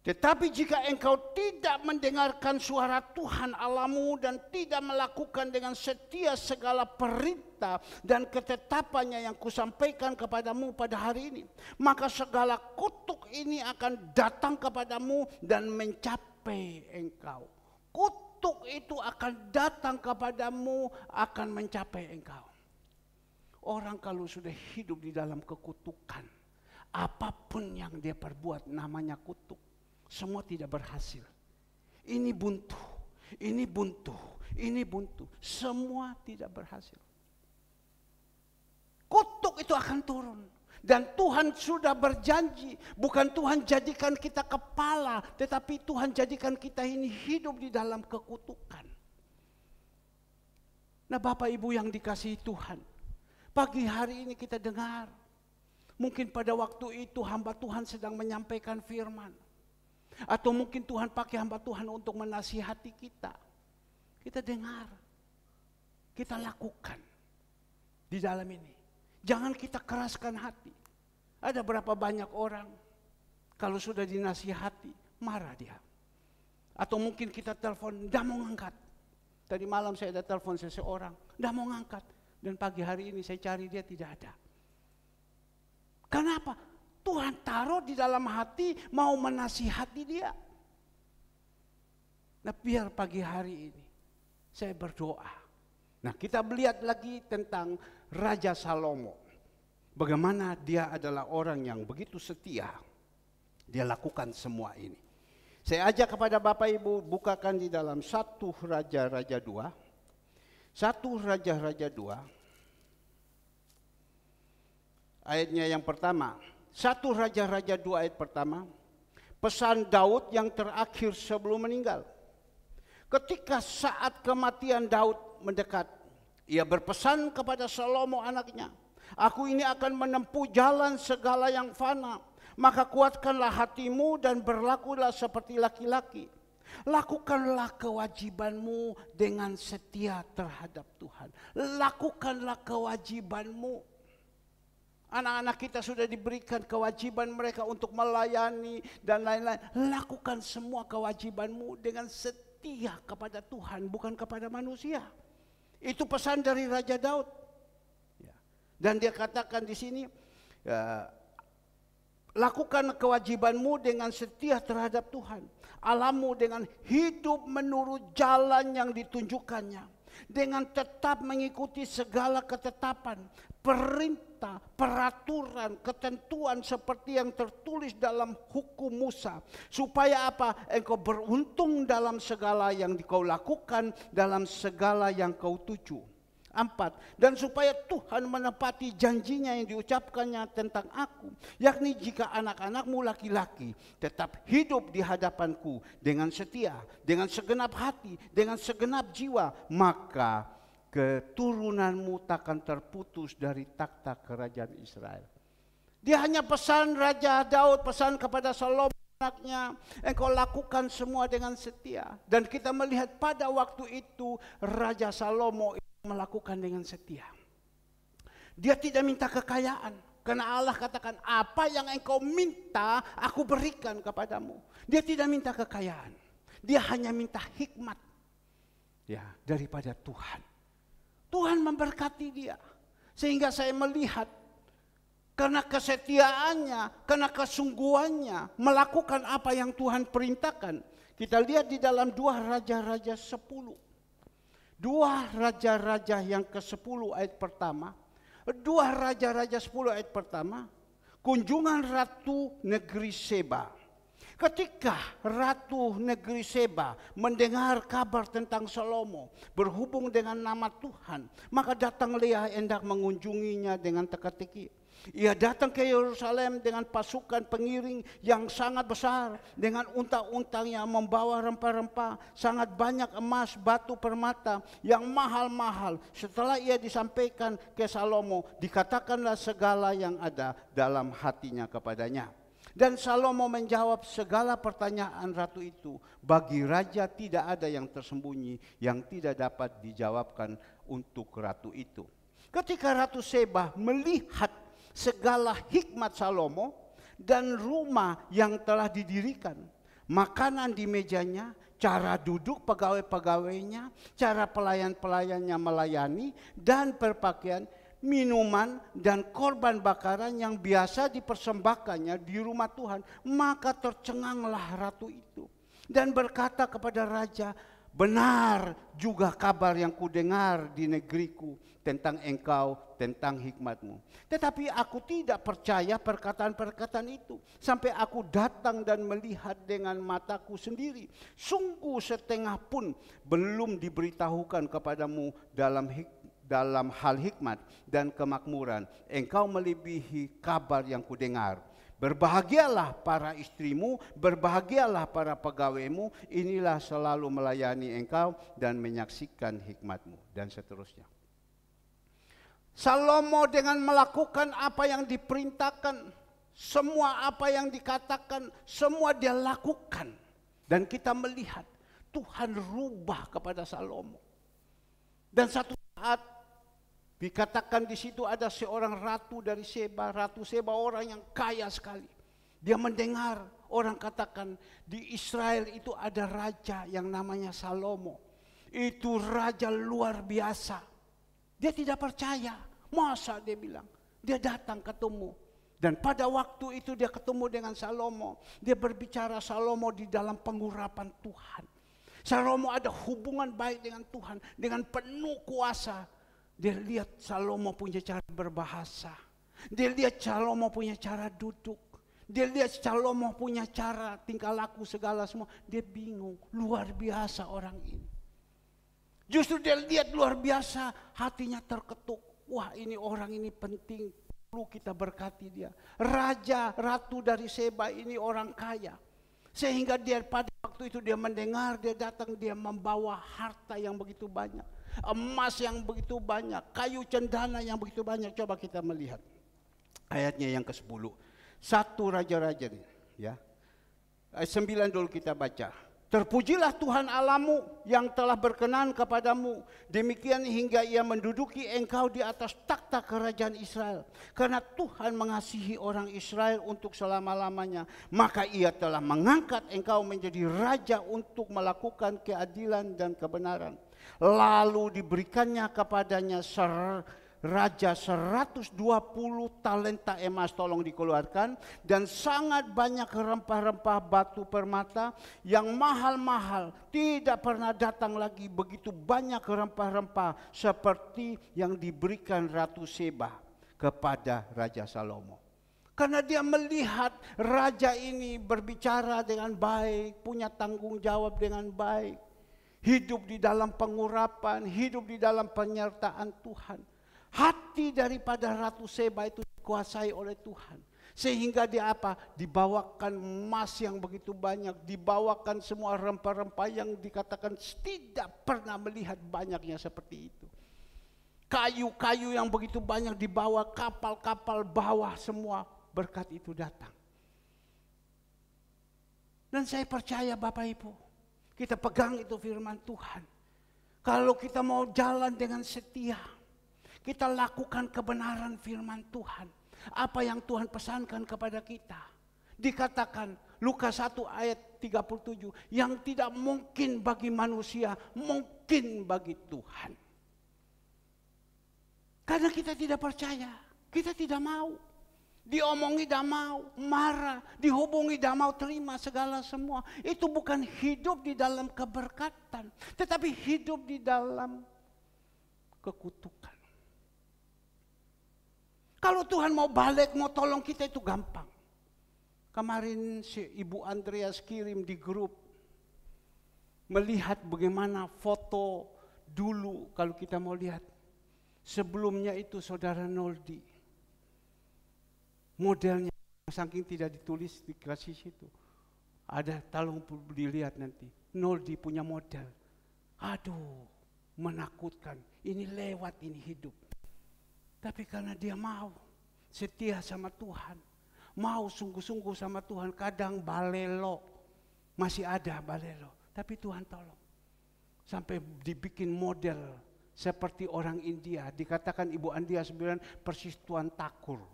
Tetapi jika engkau tidak mendengarkan suara Tuhan Allahmu dan tidak melakukan dengan setia segala perintah dan ketetapannya yang kusampaikan kepadamu pada hari ini, maka segala kutuk ini akan datang kepadamu dan mencapai engkau. Kutuk itu akan datang kepadamu, akan mencapai engkau. Orang kalau sudah hidup di dalam kekutukan, apapun yang dia perbuat namanya kutuk. Semua tidak berhasil. Ini buntu, ini buntu, ini buntu. Semua tidak berhasil. Kutuk itu akan turun. Dan Tuhan sudah berjanji, bukan Tuhan jadikan kita kepala, tetapi Tuhan jadikan kita ini hidup di dalam kekutukan. Nah, Bapak Ibu yang dikasihi Tuhan, pagi hari ini kita dengar, mungkin pada waktu itu hamba Tuhan sedang menyampaikan firman. Atau mungkin Tuhan pakai hamba Tuhan untuk menasihati kita. Kita dengar, kita lakukan di dalam ini. Jangan kita keraskan hati. Ada berapa banyak orang kalau sudah dinasihati marah dia. Atau mungkin kita telepon, tidak mau ngangkat. Tadi malam saya ada telepon seseorang, tidak mau ngangkat. Dan pagi hari ini saya cari dia tidak ada. Kenapa? Tuhan taruh di dalam hati mau menasihati dia. Nah, biar pagi hari ini saya berdoa. Nah, kita melihat lagi tentang Raja Salomo. Bagaimana dia adalah orang yang begitu setia. Dia lakukan semua ini. Saya ajak kepada Bapak Ibu bukakan di dalam 1 Raja-Raja 2. 1 Raja-Raja 2. Ayatnya yang pertama. 1 Raja-Raja 2 ayat pertama. Pesan Daud yang terakhir sebelum meninggal. Ketika saat kematian Daud mendekat, ia berpesan kepada Salomo anaknya, aku ini akan menempuh jalan segala yang fana, maka kuatkanlah hatimu dan berlakulah seperti laki-laki. Lakukanlah kewajibanmu dengan setia terhadap Tuhan. Lakukanlah kewajibanmu. Anak-anak kita sudah diberikan kewajiban mereka untuk melayani dan lain-lain. Lakukan semua kewajibanmu dengan setia kepada Tuhan, bukan kepada manusia. Itu pesan dari Raja Daud. Dan dia katakan di sini, lakukan kewajibanmu dengan setia terhadap Tuhan. Allahmu dengan hidup menurut jalan yang ditunjukkannya. Dengan tetap mengikuti segala ketetapan, perintah, peraturan, ketentuan seperti yang tertulis dalam hukum Musa. Supaya apa? Engkau beruntung dalam segala yang kau lakukan, dalam segala yang kau tuju. 4. Dan supaya Tuhan menepati janjinya yang diucapkannya tentang aku, yakni jika anak-anakmu laki-laki tetap hidup di hadapanku dengan setia, dengan segenap hati, dengan segenap jiwa, maka keturunanmu takkan terputus dari takhta kerajaan Israel. Dia hanya pesan Raja Daud, pesan kepada Salomo anaknya, engkau lakukan semua dengan setia. Dan kita melihat pada waktu itu Raja Salomo melakukan dengan setia. Dia tidak minta kekayaan, karena Allah katakan apa yang engkau minta aku berikan kepadamu. Dia tidak minta kekayaan, dia hanya minta hikmat daripada Tuhan. Tuhan memberkati dia, sehingga saya melihat karena kesetiaannya, karena kesungguhannya melakukan apa yang Tuhan perintahkan. Kita lihat di dalam 2 Raja-Raja 10. 2 Raja-Raja yang ke-10 ayat pertama. 2 Raja-Raja 10 ayat pertama. Kunjungan Ratu Negeri Seba. Ketika Ratu Negeri Seba mendengar kabar tentang Salomo berhubung dengan nama Tuhan, maka datang Leah hendak mengunjunginya dengan teka-teki. Ia datang ke Yerusalem dengan pasukan pengiring yang sangat besar, dengan unta-untanya membawa rempah-rempah, sangat banyak emas, batu permata yang mahal-mahal. Setelah ia disampaikan ke Salomo, dikatakanlah segala yang ada dalam hatinya kepadanya. Dan Salomo menjawab segala pertanyaan ratu itu. Bagi raja tidak ada yang tersembunyi yang tidak dapat dijawabkan untuk ratu itu. Ketika Ratu Seba melihat segala hikmat Salomo dan rumah yang telah didirikan, makanan di mejanya, cara duduk pegawai-pegawainya, cara pelayan-pelayannya melayani, dan berpakaian, minuman dan korban bakaran yang biasa dipersembahkannya di rumah Tuhan, maka tercenganglah ratu itu dan berkata kepada raja, benar juga kabar yang kudengar di negeriku tentang engkau, tentang hikmatmu. Tetapi aku tidak percaya perkataan-perkataan itu, sampai aku datang dan melihat dengan mataku sendiri. Sungguh setengah pun belum diberitahukan kepadamu dalam hal hikmat dan kemakmuran. Engkau melebihi kabar yang kudengar. Berbahagialah para istrimu, berbahagialah para pegawaimu, inilah selalu melayani engkau dan menyaksikan hikmatmu. Dan seterusnya. Salomo dengan melakukan apa yang diperintahkan, semua apa yang dikatakan, semua dia lakukan. Dan kita melihat Tuhan rubah kepada Salomo. Dan satu saat dikatakan di situ ada seorang ratu dari Seba. Ratu Seba orang yang kaya sekali. Dia mendengar orang katakan di Israel itu ada raja yang namanya Salomo. Itu raja luar biasa. Dia tidak percaya. Masa dia bilang. Dia datang ketemu. Dan pada waktu itu dia ketemu dengan Salomo. Dia berbicara Salomo di dalam pengurapan Tuhan. Salomo ada hubungan baik dengan Tuhan. Dengan penuh kuasa. Dia lihat Salomo punya cara berbahasa. Dia lihat Salomo punya cara duduk. Dia lihat Salomo punya cara tingkah laku segala semua. Dia bingung. Luar biasa orang ini. Justru dia lihat luar biasa. Hatinya terketuk. Wah, ini orang ini penting. Perlu kita berkati dia. Raja, ratu dari Seba ini orang kaya. Sehingga dia pada waktu itu dia mendengar. Dia datang, dia membawa harta yang begitu banyak. Emas yang begitu banyak, kayu cendana yang begitu banyak. Coba kita melihat ayatnya yang ke-10. Satu Raja-Raja nih, ya. Ayat 9 dulu kita baca. Terpujilah Tuhan Allahmu yang telah berkenan kepadamu, demikian hingga ia menduduki engkau di atas takhta kerajaan Israel. Karena Tuhan mengasihi orang Israel untuk selama-lamanya, maka ia telah mengangkat engkau menjadi raja untuk melakukan keadilan dan kebenaran. Lalu diberikannya kepadanya raja 120 talenta emas, tolong dikeluarkan, dan sangat banyak rempah-rempah batu permata yang mahal-mahal. Tidak pernah datang lagi begitu banyak rempah-rempah seperti yang diberikan Ratu Seba kepada Raja Salomo. Karena dia melihat raja ini berbicara dengan baik, punya tanggung jawab dengan baik. Hidup di dalam pengurapan, hidup di dalam penyertaan Tuhan. Hati daripada Ratu Seba itu dikuasai oleh Tuhan. Sehingga dia apa? Dibawakan emas yang begitu banyak. Dibawakan semua rempah-rempah yang dikatakan tidak pernah melihat banyaknya seperti itu. Kayu-kayu yang begitu banyak dibawa, kapal-kapal bawah semua berkat itu datang. Dan saya percaya Bapak Ibu, kita pegang itu firman Tuhan. Kalau kita mau jalan dengan setia, kita lakukan kebenaran firman Tuhan. Apa yang Tuhan pesankan kepada kita. Dikatakan Lukas 1 ayat 37. Yang tidak mungkin bagi manusia, mungkin bagi Tuhan. Karena kita tidak percaya. Kita tidak mau. Diomongi tidak mau, marah. Dihubungi tidak mau terima segala semua. Itu bukan hidup di dalam keberkatan. Tetapi hidup di dalam kekutukan. Kalau Tuhan mau balik, mau tolong kita itu gampang. Kemarin si Ibu Andreas kirim di grup. Melihat bagaimana foto dulu kalau kita mau lihat. Sebelumnya itu saudara Noldi. Modelnya saking tidak ditulis dikasih situ. Ada, tolong dilihat nanti. Noldi punya model. Aduh, menakutkan. Ini lewat ini hidup. Tapi karena dia mau setia sama Tuhan, mau sungguh-sungguh sama Tuhan, kadang balelo, masih ada balelo, tapi Tuhan tolong. Sampai dibikin model seperti orang India, dikatakan Ibu Andreas bilang persis Tuan Takur.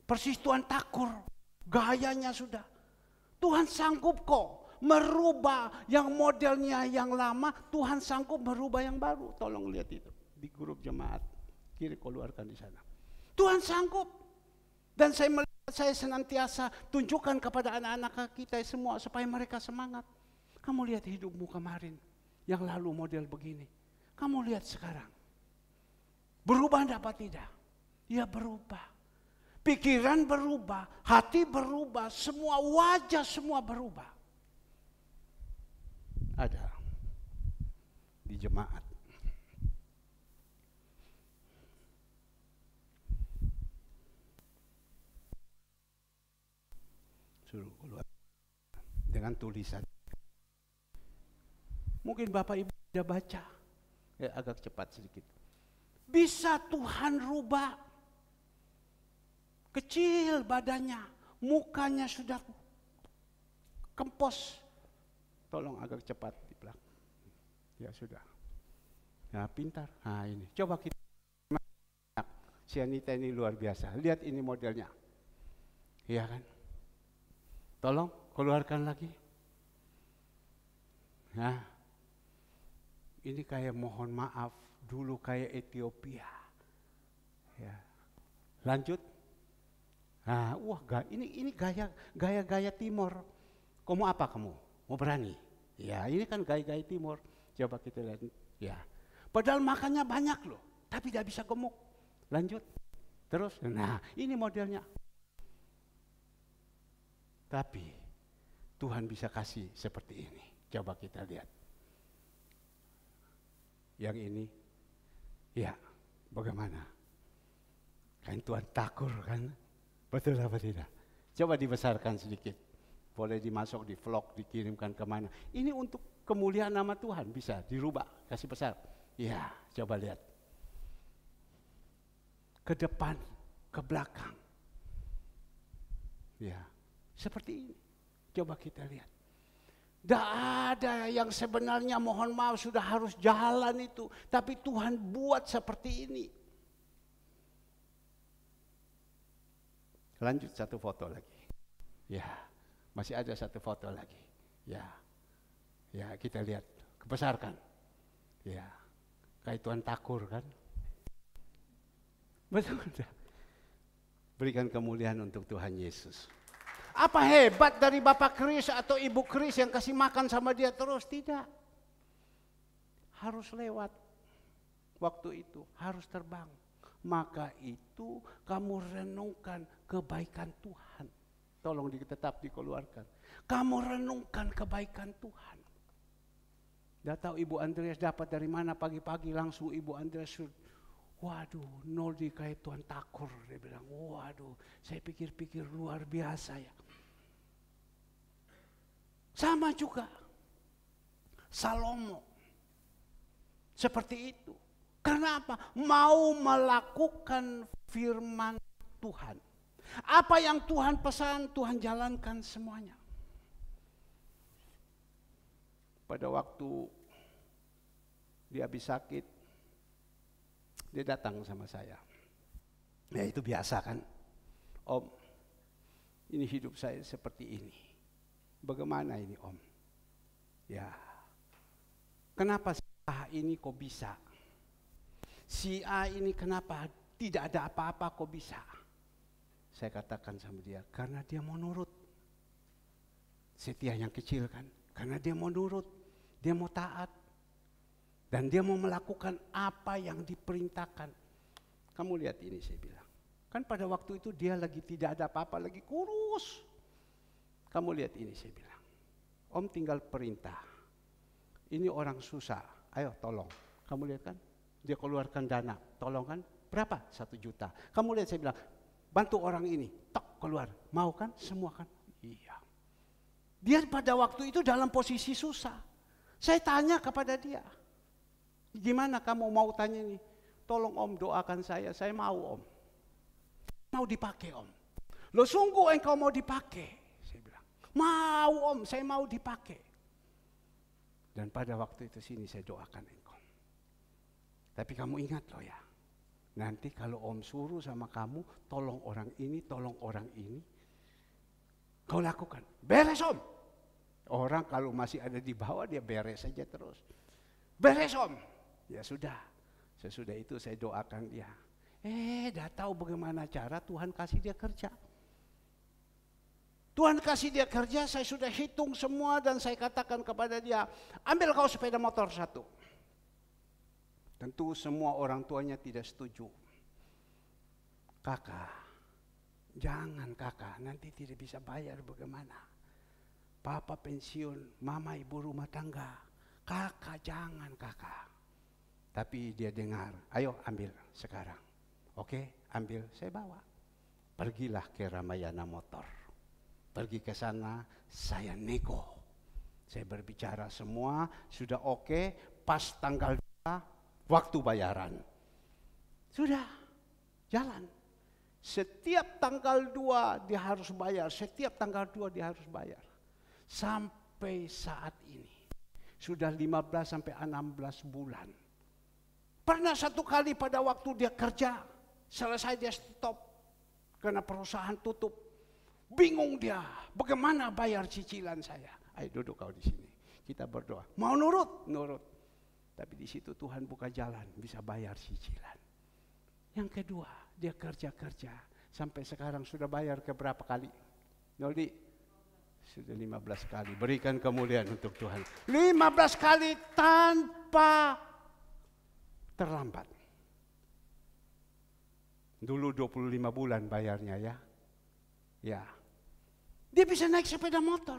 Persis Tuan Takur, gayanya sudah. Tuhan sanggup kok merubah yang modelnya yang lama, Tuhan sanggup merubah yang baru. Tolong lihat itu di grup jemaat. Kiri keluarkan di sana. Tuhan sanggup. Dan saya senantiasa tunjukkan kepada anak-anak kita semua supaya mereka semangat. Kamu lihat hidupmu kemarin, yang lalu model begini. Kamu lihat sekarang. Berubah apa tidak? Ya berubah. Pikiran berubah, hati berubah, semua wajah semua berubah. Ada di jemaat. Suruh keluar dengan tulisan. Mungkin Bapak Ibu sudah baca, agak cepat sedikit. Bisa Tuhan rubah. Kecil badannya, mukanya sudah kempos. Tolong agak cepat dibilang. Ya sudah. Ya pintar. Nah ini, coba kita. Si Anita ini luar biasa. Lihat ini modelnya. Iya kan? Tolong keluarkan lagi. Nah, ini kayak mohon maaf dulu kayak Ethiopia. Ya. Lanjut. Nah, ini gaya Timor. Kamu apa kamu? Mau berani? Ya, ini kan gaya Timor. Coba kita lihat. Ya. Padahal makannya banyak loh, tapi tidak bisa gemuk. Lanjut. Terus. Nah, ini modelnya. Tapi Tuhan bisa kasih seperti ini. Coba kita lihat. Yang ini, ya bagaimana? Kan Tuhan takut kan? Betul apa tidak? Coba dibesarkan sedikit. Boleh dimasuk di vlog, dikirimkan kemana. Ini untuk kemuliaan nama Tuhan, bisa dirubah, kasih besar. Ya, coba lihat. Ke depan, ke belakang. Ya. Seperti ini. Coba kita lihat. Tidak ada yang sebenarnya mohon maaf sudah harus jalan itu. Tapi Tuhan buat seperti ini. Lanjut satu foto lagi. Ya, masih ada satu foto lagi. Ya, kita lihat. Kebesarkan. Ya, kayak Tuhan takur kan. Betul. Berikan kemuliaan untuk Tuhan Yesus. Apa hebat dari Bapak Kris atau Ibu Kris yang kasih makan sama dia terus? Tidak. Harus lewat waktu itu, harus terbang. Maka itu kamu renungkan kebaikan Tuhan. Tolong tetap dikeluarkan. Kamu renungkan kebaikan Tuhan. Tidak tahu Ibu Andreas dapat dari mana pagi-pagi langsung Ibu Andreas. Waduh, Noldi kayak Tuhan takur. Dia bilang, waduh, saya pikir-pikir luar biasa ya. Sama juga Salomo. Seperti itu. Karena apa? Mau melakukan firman Tuhan. Apa yang Tuhan pesan, Tuhan jalankan semuanya. Pada waktu dia habis sakit, dia datang sama saya. Ya itu biasa kan. Om, ini hidup saya seperti ini. Bagaimana ini Om? Ya, kenapa si A ini kok bisa? Si A ini kenapa tidak ada apa-apa kok bisa? Saya katakan sama dia, karena dia mau nurut. Setia yang kecil kan, karena dia mau nurut, dia mau taat. Dan dia mau melakukan apa yang diperintahkan. Kamu lihat ini saya bilang. Kan pada waktu itu dia lagi tidak ada apa-apa, lagi kurus. Kamu lihat ini saya bilang. Om tinggal perintah. Ini orang susah, ayo tolong. Kamu lihat kan, dia keluarkan dana, tolong kan. Berapa? 1 juta. Kamu lihat saya bilang, bantu orang ini, tok keluar. Mau kan? Semua kan? Iya. Dia pada waktu itu dalam posisi susah. Saya tanya kepada dia, gimana kamu mau tanya ini? Tolong Om doakan saya mau Om. Mau dipakai Om. Loh sungguh engkau mau dipakai? Saya bilang, mau Om, saya mau dipakai. Dan pada waktu itu sini saya doakan engkau. Tapi kamu ingat loh ya, nanti kalau Om suruh sama kamu, tolong orang ini, kau lakukan. Beres Om. Orang kalau masih ada di bawah dia beres saja terus. Beres Om. Ya sudah, sesudah itu saya doakan dia. Dah tahu bagaimana cara Tuhan kasih dia kerja. Tuhan kasih dia kerja, saya sudah hitung semua dan saya katakan kepada dia, ambil kau sepeda motor satu. Tentu semua orang tuanya tidak setuju. Kakak, jangan kakak, nanti tidak bisa bayar bagaimana. Papa pensiun, mama ibu rumah tangga. Kakak jangan kakak. Tapi dia dengar, ayo ambil sekarang. Oke, ambil, saya bawa. Pergilah ke Ramayana Motor. Pergi ke sana, saya nego. Saya berbicara semua, sudah oke, pas tanggal 2, waktu bayaran. Sudah, jalan. Setiap tanggal 2 dia harus bayar, setiap tanggal 2 dia harus bayar. Sampai saat ini, sudah 15 sampai 16 bulan. Pernah satu kali pada waktu dia kerja, selesai dia stop, karena perusahaan tutup. Bingung dia, bagaimana bayar cicilan saya? Ayo duduk kau di sini, kita berdoa. Mau nurut? Nurut. Tapi di situ Tuhan buka jalan, bisa bayar cicilan. Yang kedua, dia kerja-kerja. Sampai sekarang sudah bayar ke berapa kali? Noldi? Sudah 15 kali. Berikan kemuliaan untuk Tuhan. 15 kali tanpa terlambat. Dulu 25 bulan bayarnya ya. Ya. Dia bisa naik sepeda motor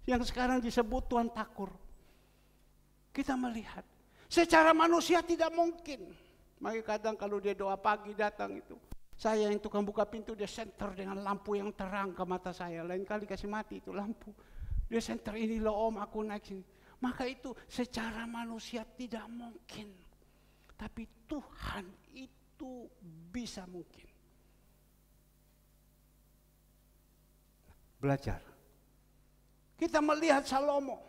yang sekarang disebut Tuan Takur. Kita melihat secara manusia tidak mungkin. Makanya kadang kalau dia doa pagi datang itu, saya yang tukang buka pintu, dia senter dengan lampu yang terang ke mata saya. Lain kali kasih mati itu lampu. Dia senter, ini loh om aku naik sini. Maka itu secara manusia tidak mungkin. Tapi Tuhan itu bisa mungkin. Belajar. Kita melihat Salomo.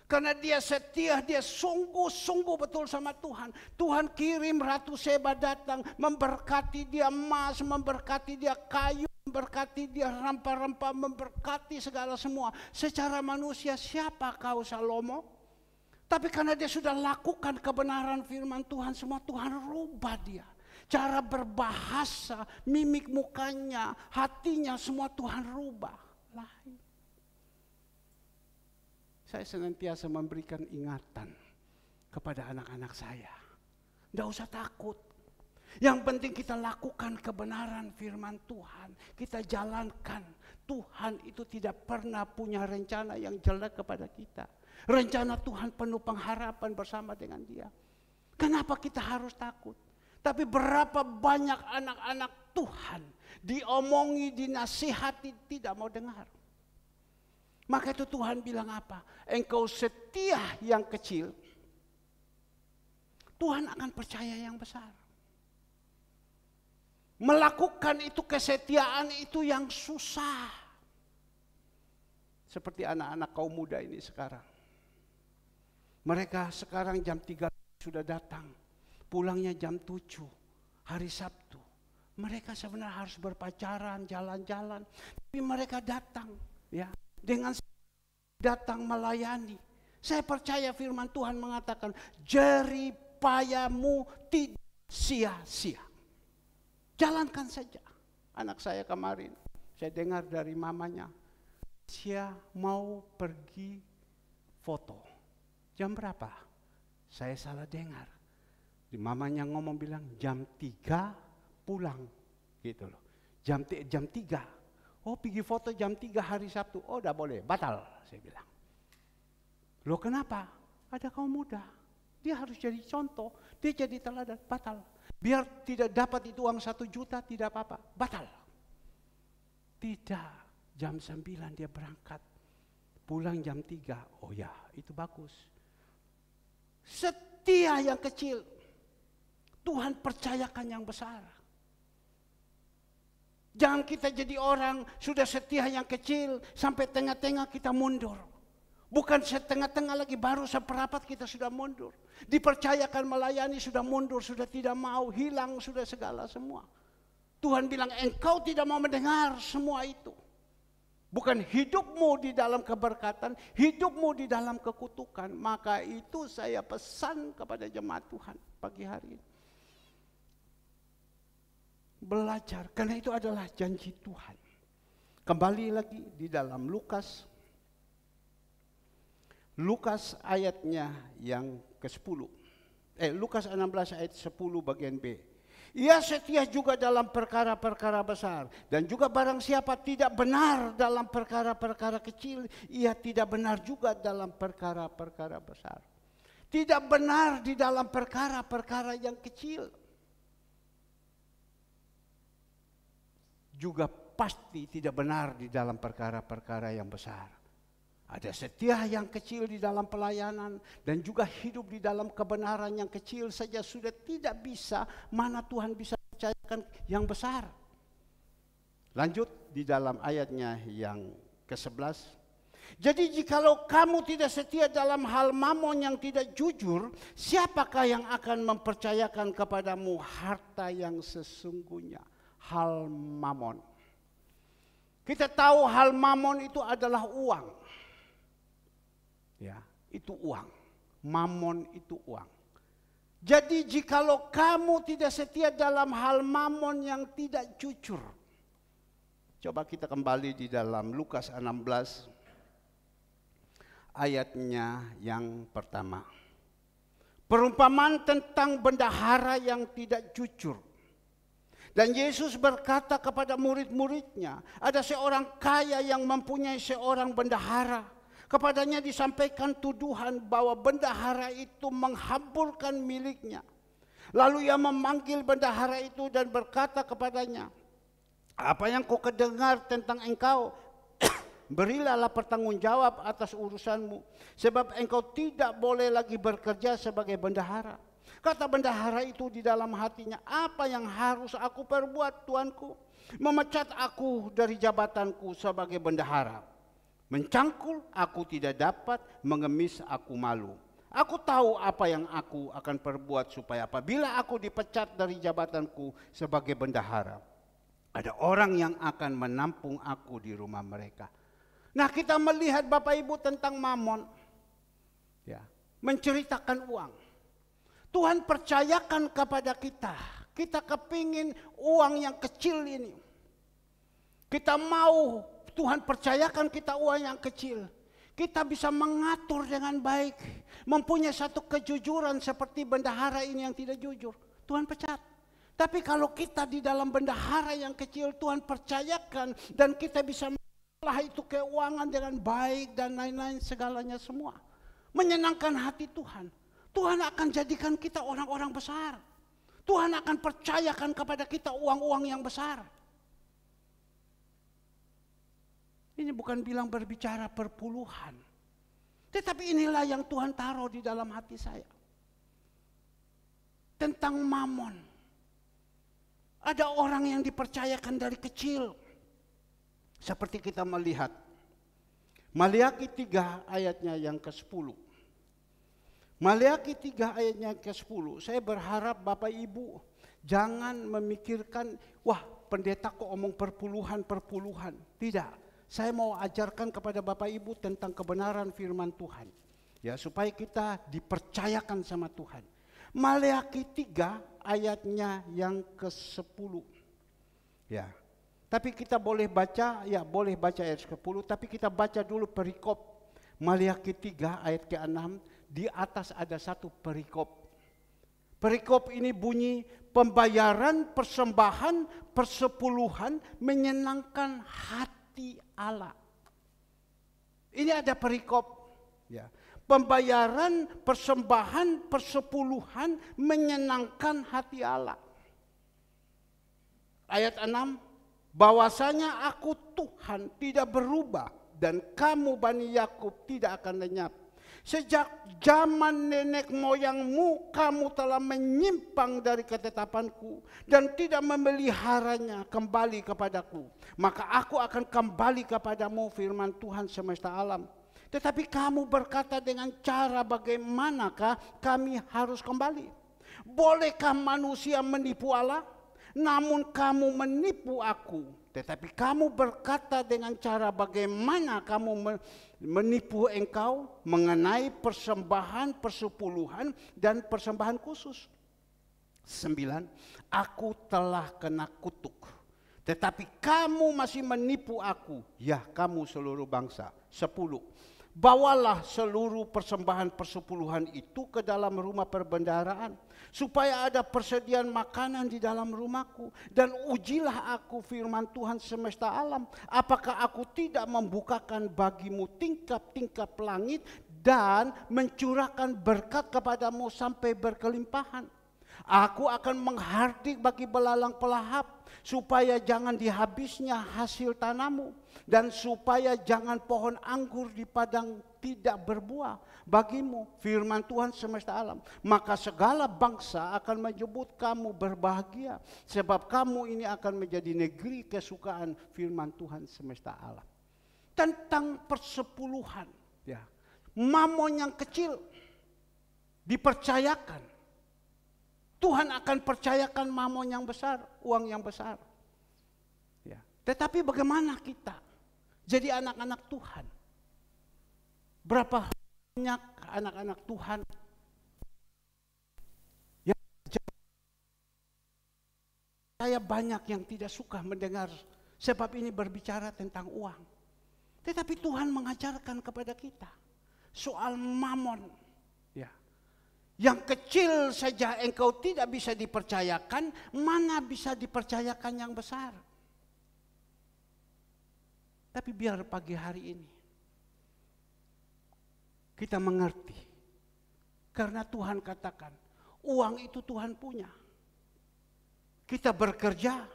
Karena dia setia, dia sungguh-sungguh betul sama Tuhan. Tuhan kirim Ratu Seba datang, memberkati dia emas, memberkati dia kayu, memberkati dia rempah-rempah, memberkati segala semua. Secara manusia, siapa kau Salomo? Tapi karena dia sudah lakukan kebenaran firman Tuhan, semua Tuhan rubah dia. Cara berbahasa, mimik mukanya, hatinya, semua Tuhan rubah. Lain. Saya senantiasa memberikan ingatan kepada anak-anak saya. Tidak usah takut. Yang penting kita lakukan kebenaran firman Tuhan. Kita jalankan. Tuhan itu tidak pernah punya rencana yang jelek kepada kita. Rencana Tuhan penuh pengharapan bersama dengan Dia. Kenapa kita harus takut? Tapi berapa banyak anak-anak Tuhan diomongi, dinasihati, tidak mau dengar. Maka itu Tuhan bilang apa? Engkau setia yang kecil, Tuhan akan percaya yang besar. Melakukan itu kesetiaan itu yang susah. Seperti anak-anak kaum muda ini sekarang. Mereka sekarang jam 3 sudah datang. Pulangnya jam 7 hari Sabtu. Mereka sebenarnya harus berpacaran, jalan-jalan. Tapi mereka datang ya dengan datang melayani. Saya percaya firman Tuhan mengatakan jerih payamu tidak sia-sia. Jalankan saja. Anak saya kemarin, saya dengar dari mamanya, dia mau pergi foto. Jam berapa? Saya salah dengar. Di mamanya ngomong bilang jam 3 pulang gitu loh. Jam 3. Oh pergi foto jam 3 hari Sabtu. Oh udah boleh, batal saya bilang. Loh kenapa? Ada kaum muda. Dia harus jadi contoh. Dia jadi teladan, batal. Biar tidak dapat itu uang 1 juta tidak apa-apa, batal. Tidak, jam 9 dia berangkat. Pulang jam 3. Oh ya, itu bagus. Setia yang kecil. Tuhan percayakan yang besar. Jangan kita jadi orang sudah setia yang kecil sampai tengah-tengah kita mundur. Bukan setengah-tengah lagi, baru seperapat kita sudah mundur. Dipercayakan melayani sudah mundur, sudah tidak mau, hilang sudah segala semua. Tuhan bilang engkau tidak mau mendengar semua itu. Bukan hidupmu di dalam keberkatan, hidupmu di dalam kekutukan. Maka itu saya pesan kepada jemaat Tuhan pagi hari ini. Belajar, karena itu adalah janji Tuhan. Kembali lagi di dalam Lukas ayatnya yang ke-10. Lukas 16 ayat 10 bagian B. Ia setia juga dalam perkara-perkara besar, dan juga barang siapa tidak benar dalam perkara-perkara kecil, ia tidak benar juga dalam perkara-perkara besar. Tidak benar di dalam perkara-perkara yang kecil, juga pasti tidak benar di dalam perkara-perkara yang besar. Ada setia yang kecil di dalam pelayanan, dan juga hidup di dalam kebenaran yang kecil saja sudah tidak bisa, mana Tuhan bisa percayakan yang besar. Lanjut di dalam ayatnya yang ke-11. Jadi jikalau kamu tidak setia dalam hal mamon yang tidak jujur, siapakah yang akan mempercayakan kepadamu harta yang sesungguhnya? Hal mamon. Kita tahu hal mamon itu adalah uang. Ya, itu uang. Mamon itu uang. Jadi jikalau kamu tidak setia dalam hal mamon yang tidak jujur. Coba kita kembali di dalam Lukas 16 ayatnya yang pertama. Perumpamaan tentang bendahara yang tidak jujur. Dan Yesus berkata kepada murid-muridnya, ada seorang kaya yang mempunyai seorang bendahara. Kepadanya disampaikan tuduhan bahwa bendahara itu menghamburkan miliknya. Lalu ia memanggil bendahara itu dan berkata kepadanya, apa yang kau kedengar tentang engkau? Berilah pertanggungjawab atas urusanmu, sebab engkau tidak boleh lagi bekerja sebagai bendahara. Kata bendahara itu di dalam hatinya, apa yang harus aku perbuat, Tuanku? Memecat aku dari jabatanku sebagai bendahara. Mencangkul aku tidak dapat, mengemis aku malu. Aku tahu apa yang aku akan perbuat supaya apabila aku dipecat dari jabatanku sebagai bendahara, ada orang yang akan menampung aku di rumah mereka. Nah, kita melihat Bapak Ibu tentang mamon, ya, menceritakan uang. Tuhan percayakan kepada kita. Kita kepingin uang yang kecil ini. Kita mau Tuhan percayakan kita uang yang kecil. Kita bisa mengatur dengan baik. Mempunyai satu kejujuran seperti bendahara ini yang tidak jujur. Tuhan pecat. Tapi kalau kita di dalam bendahara yang kecil, Tuhan percayakan. Dan kita bisa mengolah itu keuangan dengan baik dan lain-lain segalanya semua. Menyenangkan hati Tuhan. Tuhan akan jadikan kita orang-orang besar. Tuhan akan percayakan kepada kita uang-uang yang besar. Ini bukan bilang berbicara perpuluhan. Tetapi inilah yang Tuhan taruh di dalam hati saya. Tentang mamon. Ada orang yang dipercayakan dari kecil. Seperti kita melihat. Maliaki 3 ayatnya yang ke-10. Maliaki 3 ayatnya ke-10. Saya berharap Bapak Ibu jangan memikirkan, wah pendeta kok omong perpuluhan. Tidak. Saya mau ajarkan kepada Bapak Ibu tentang kebenaran firman Tuhan. Ya, supaya kita dipercayakan sama Tuhan. Maleakhi 3 ayatnya yang ke-10. Ya. Tapi kita boleh baca, ya boleh baca ayat ke-10, tapi kita baca dulu perikop Maleakhi 3 ayat ke-6. Di atas ada satu perikop. Perikop ini bunyi, pembayaran persembahan persepuluhan menyenangkan hati Allah. Ini ada perikop, ya. Pembayaran persembahan persepuluhan menyenangkan hati Allah. Ayat 6, bahwasanya aku Tuhan tidak berubah dan kamu Bani Yakub tidak akan lenyap. Sejak zaman nenek moyangmu kamu telah menyimpang dari ketetapanku dan tidak memeliharanya kembali kepadaku. Maka aku akan kembali kepadamu, firman Tuhan semesta alam. Tetapi kamu berkata, dengan cara bagaimanakah kami harus kembali? Bolehkah manusia menipu Allah? Namun kamu menipu aku. Tetapi kamu berkata, dengan cara bagaimana kamu menipu engkau mengenai persembahan persepuluhan dan persembahan khusus. 9, aku telah kena kutuk Tetapi kamu masih menipu aku, ya kamu seluruh bangsa. 10. Bawalah seluruh persembahan persepuluhan itu ke dalam rumah perbendaharaan, supaya ada persediaan makanan di dalam rumahku. Dan ujilah aku, firman Tuhan semesta alam, apakah aku tidak membukakan bagimu tingkap-tingkap langit dan mencurahkan berkat kepadamu sampai berkelimpahan. Aku akan menghardik bagi belalang pelahap, supaya jangan dihabisnya hasil tanamu, dan supaya jangan pohon anggur di padang tidak berbuah bagimu, firman Tuhan semesta alam. Maka segala bangsa akan menyebut kamu berbahagia, sebab kamu ini akan menjadi negeri kesukaan, firman Tuhan semesta alam. Tentang persepuluhan, ya, mamon yang kecil dipercayakan. Tuhan akan percayakan mamon yang besar, uang yang besar. Ya. Tetapi bagaimana kita jadi anak-anak Tuhan? Berapa banyak anak-anak Tuhan yang saya banyak yang tidak suka mendengar, sebab ini berbicara tentang uang. Tetapi Tuhan mengajarkan kepada kita soal mamon. Ya. Yang kecil saja engkau tidak bisa dipercayakan, mana bisa dipercayakan yang besar. Tapi biar pagi hari ini kita mengerti, karena Tuhan katakan uang itu Tuhan punya. Kita bekerja,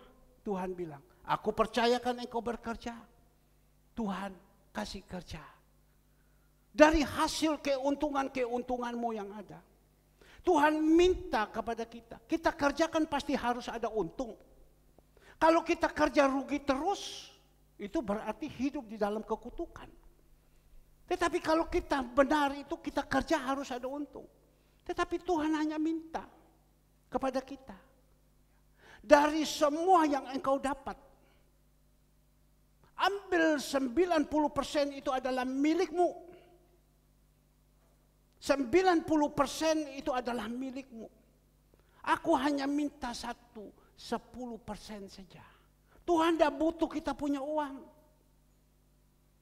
Tuhan bilang, aku percayakan engkau bekerja. Tuhan kasih kerja. Dari hasil keuntunganmu yang ada, Tuhan minta kepada kita, kita kerjakan pasti harus ada untung. Kalau kita kerja rugi terus, itu berarti hidup di dalam kekutukan. Tetapi kalau kita benar itu, kita kerja harus ada untung. Tetapi Tuhan hanya minta kepada kita, dari semua yang engkau dapat, ambil 90% itu adalah milikmu. 90% itu adalah milikmu. Aku hanya minta 10% saja. Tuhan tidak butuh kita punya uang.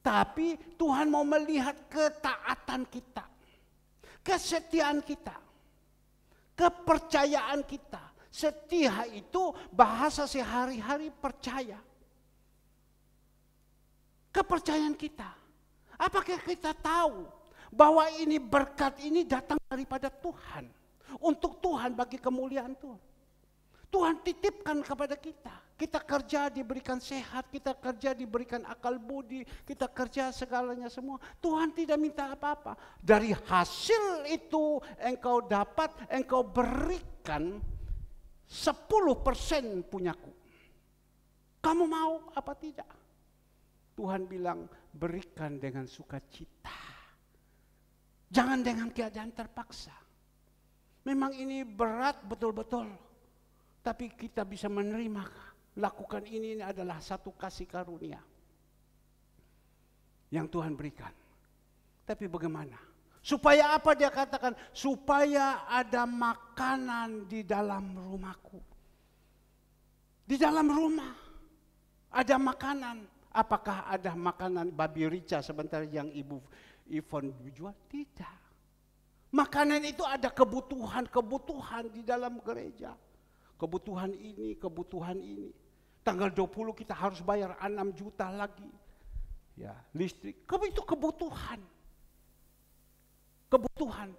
Tapi Tuhan mau melihat ketaatan kita, kesetiaan kita, kepercayaan kita. Setia itu bahasa sehari-hari percaya. Kepercayaan kita. Apakah kita tahu bahwa ini berkat ini datang daripada Tuhan, untuk Tuhan, bagi kemuliaan Tuhan. Tuhan titipkan kepada kita. Kita kerja diberikan sehat, kita kerja diberikan akal budi, kita kerja segalanya semua. Tuhan tidak minta apa-apa. Dari hasil itu engkau dapat, engkau berikan 10% punyaku. Kamu mau apa tidak? Tuhan bilang berikan dengan sukacita. Jangan dengan keadaan terpaksa. Memang ini berat betul-betul. Tapi kita bisa menerima. Lakukan ini adalah satu kasih karunia yang Tuhan berikan. Tapi bagaimana? Supaya apa dia katakan? Supaya ada makanan di dalam rumahku. Di dalam rumah ada makanan. Apakah ada makanan babi rica sebentar yang Ibu Ivon jual? Tidak. Makanan itu ada kebutuhan di dalam gereja. Kebutuhan ini, kebutuhan ini. Tanggal 20 kita harus bayar 6 juta lagi. Ya, listrik. Itu kebutuhan. Kebutuhan.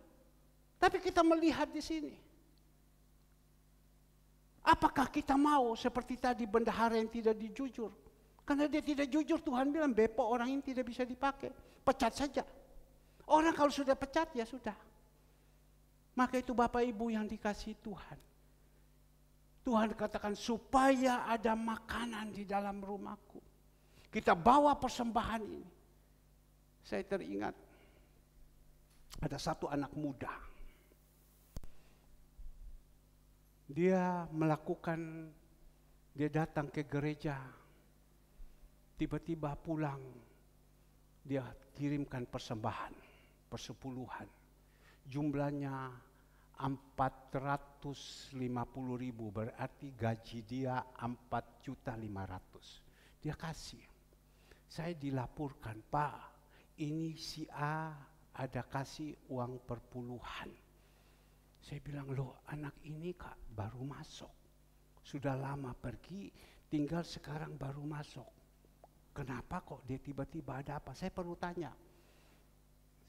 Tapi kita melihat di sini. Apakah kita mau seperti tadi bendahara yang tidak dijujur? Karena dia tidak jujur, Tuhan bilang bepo orang ini tidak bisa dipakai. Pecat saja. Orang kalau sudah pecat ya sudah. Maka itu Bapak Ibu yang dikasihi Tuhan. Tuhan katakan supaya ada makanan di dalam rumahku. Kita bawa persembahan ini. Saya teringat ada satu anak muda. Dia datang ke gereja. Tiba-tiba pulang, dia kirimkan persembahan, persepuluhan. Jumlahnya 450.000, berarti gaji dia 4.500.000. Dia kasih. Saya dilaporkan, Pak, ini si A ada kasih uang perpuluhan. Saya bilang, loh anak ini Kak baru masuk. Sudah lama pergi, tinggal sekarang baru masuk. Kenapa kok dia tiba-tiba ada apa? Saya perlu tanya.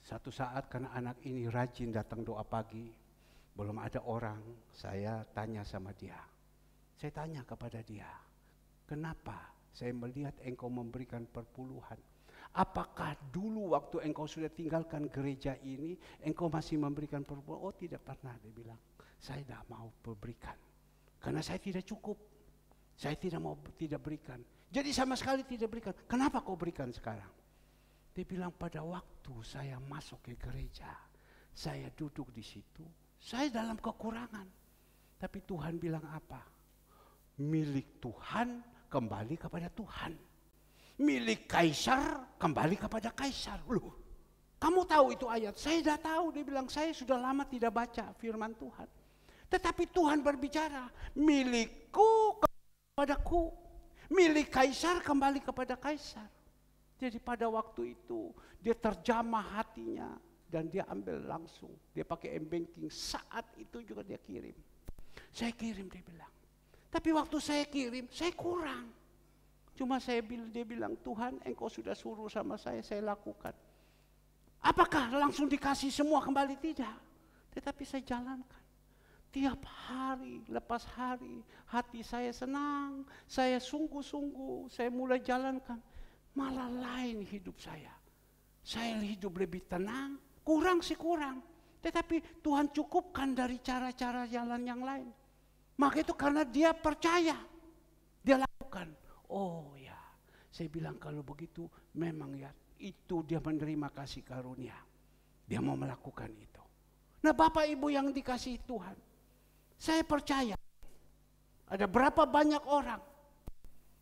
Satu saat karena anak ini rajin datang doa pagi, belum ada orang, saya tanya sama dia. Saya tanya kepada dia, kenapa saya melihat engkau memberikan perpuluhan? Apakah dulu waktu engkau sudah tinggalkan gereja ini, engkau masih memberikan perpuluhan? Oh tidak pernah, dia bilang. Saya tidak mau berikan, karena saya tidak cukup. Saya tidak berikan. Jadi sama sekali tidak berikan. Kenapa kau berikan sekarang? Dia bilang pada waktu saya masuk ke gereja, saya duduk di situ, saya dalam kekurangan. Tapi Tuhan bilang apa? Milik Tuhan kembali kepada Tuhan. Milik kaisar kembali kepada kaisar. Loh, kamu tahu itu ayat? Saya sudah tahu. Dia bilang saya sudah lama tidak baca firman Tuhan. Tetapi Tuhan berbicara, milikku kepadaku, milik kaisar kembali kepada kaisar. Jadi pada waktu itu dia terjamah hatinya dan dia ambil langsung. Dia pakai m-banking, saat itu juga dia kirim. Saya kirim, dia bilang. Tapi waktu saya kirim, saya kurang. Cuma dia bilang, Tuhan engkau sudah suruh sama saya lakukan. Apakah langsung dikasih semua kembali? Tidak. Tetapi saya jalankan. Tiap hari lepas hari, hati saya senang, saya sungguh-sungguh, saya mulai jalankan. Malah lain hidup saya. Saya hidup lebih tenang, kurang sih kurang. Tetapi Tuhan cukupkan dari cara-cara jalan yang lain. Maka itu karena dia percaya, dia lakukan. Oh ya, saya bilang kalau begitu memang ya, itu dia menerima kasih karunia. Dia mau melakukan itu. Nah Bapak Ibu yang dikasihi Tuhan, saya percaya ada berapa banyak orang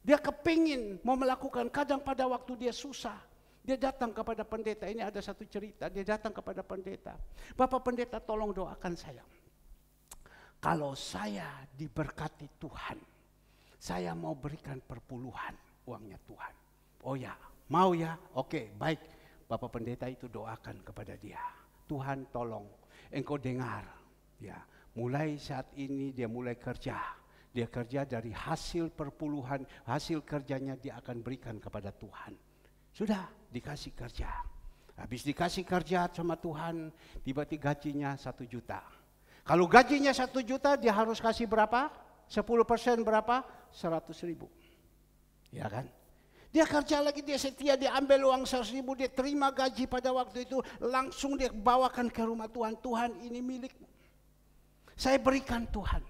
dia kepingin mau melakukan, kadang pada waktu dia susah, dia datang kepada pendeta. Ini ada satu cerita, dia datang kepada pendeta. Bapak pendeta tolong doakan saya. Kalau saya diberkati Tuhan, saya mau berikan perpuluhan uangnya Tuhan. Oh ya, mau ya? Oke, baik. Bapak pendeta itu doakan kepada dia. Tuhan tolong, engkau dengar. Ya, mulai saat ini dia mulai kerja. Dia kerja dari hasil perpuluhan, hasil kerjanya dia akan berikan kepada Tuhan. Sudah dikasih kerja. Habis dikasih kerja sama Tuhan, tiba-tiba gajinya 1 juta. Kalau gajinya 1 juta, dia harus kasih berapa? 10% berapa? 100.000. Ya kan? Dia kerja lagi, dia setia, dia ambil uang 100.000, dia terima gaji pada waktu itu, langsung dia bawakan ke rumah Tuhan. Tuhan ini milikmu. Saya berikan Tuhan.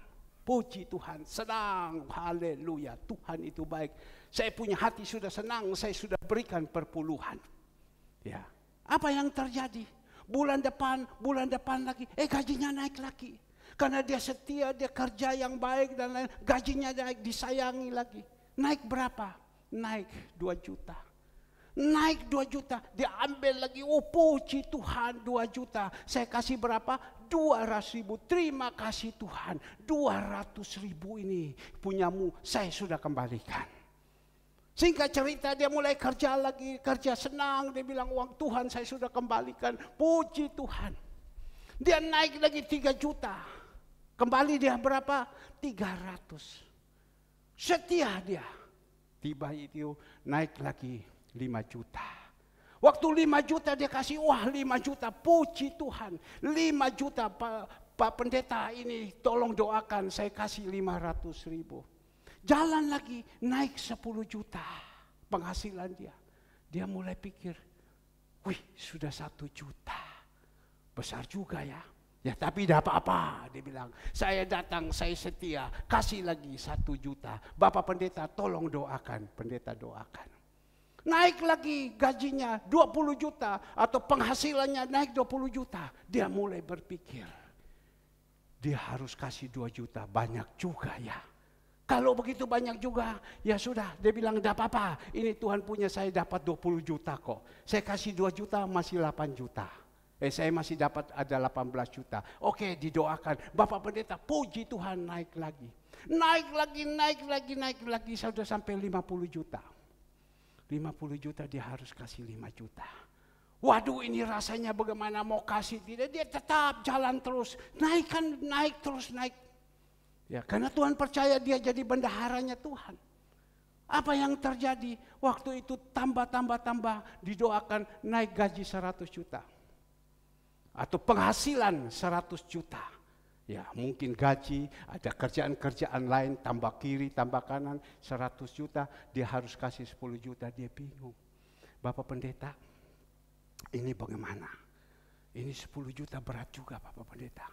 Puji Tuhan, senang, haleluya, Tuhan itu baik. Saya punya hati sudah senang, saya sudah berikan perpuluhan. Ya, apa yang terjadi? Bulan depan lagi, gajinya naik lagi. Karena dia setia, dia kerja yang baik dan lain, gajinya naik, disayangi lagi. Naik berapa? Naik 2 juta. Naik 2 juta, dia ambil lagi, oh puji Tuhan 2 juta. Saya kasih berapa? 200.000, terima kasih Tuhan. 200.000 ini punyamu, saya sudah kembalikan. Singkat cerita dia mulai kerja lagi, kerja senang. Dia bilang uang Tuhan saya sudah kembalikan, puji Tuhan. Dia naik lagi 3 juta. Kembali dia berapa? 300. Setia dia. Tiba itu naik lagi 5 juta. Waktu 5 juta dia kasih, wah 5 juta, puji Tuhan. 5 juta Pak Pendeta ini tolong doakan, saya kasih 500.000. Jalan lagi, naik 10 juta penghasilan dia. Dia mulai pikir, wih sudah 1 juta. Besar juga ya. Ya tapi tidak apa-apa, dia bilang. Saya datang, saya setia, kasih lagi 1 juta. Bapak Pendeta tolong doakan, Pendeta doakan. Naik lagi gajinya 20 juta atau penghasilannya naik 20 juta. Dia mulai berpikir, dia harus kasih 2 juta, banyak juga ya. Kalau begitu banyak juga, ya sudah. Dia bilang tidak apa-apa, ini Tuhan punya, saya dapat 20 juta kok. Saya kasih 2 juta masih 8 juta. Saya masih dapat ada 18 juta. Oke, didoakan. Bapak Pendeta, puji Tuhan, naik lagi. Naik lagi. Sudah sampai 50 juta. 50 juta dia harus kasih 5 juta. Waduh, ini rasanya bagaimana mau kasih tidak. Dia tetap jalan terus. Naik terus. Ya, karena Tuhan percaya dia jadi bendaharanya Tuhan. Apa yang terjadi? Waktu itu tambah, didoakan naik gaji 100 juta. Atau penghasilan 100 juta. Ya, mungkin gaji, ada kerjaan-kerjaan lain, tambah kiri, tambah kanan, 100 juta, dia harus kasih 10 juta, dia bingung. Bapak Pendeta, ini bagaimana? Ini 10 juta berat juga Bapak Pendeta.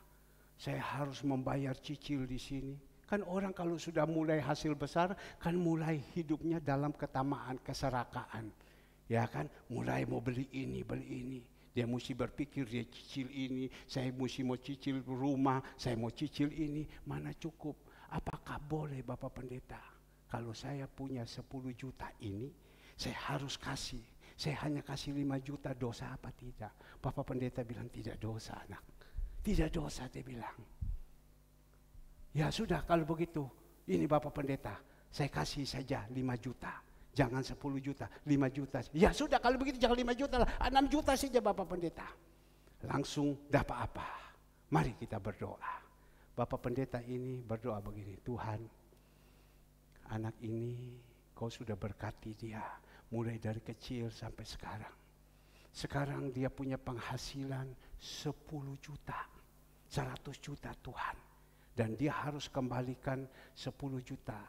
Saya harus membayar cicil di sini. Kan orang kalau sudah mulai hasil besar, kan mulai hidupnya dalam ketamaan, keserakaan. Ya kan, mulai mau beli ini. Dia mesti berpikir, dia cicil ini, saya mesti mau cicil rumah, saya mau cicil ini, mana cukup. Apakah boleh Bapak Pendeta, kalau saya punya 10 juta ini, saya harus kasih. Saya hanya kasih 5 juta, dosa apa tidak? Bapak Pendeta bilang tidak dosa anak. Tidak dosa dia bilang. Ya sudah kalau begitu, ini Bapak Pendeta, saya kasih saja 5 juta. Jangan 10 juta, 5 juta. Ya sudah kalau begitu jangan 5 juta lah, 6 juta saja Bapak Pendeta. Langsung dapat apa? Mari kita berdoa. Bapak Pendeta ini berdoa begini, Tuhan, anak ini Kau sudah berkati dia mulai dari kecil sampai sekarang. Sekarang dia punya penghasilan 10 juta, 100 juta Tuhan. Dan dia harus kembalikan 10 juta.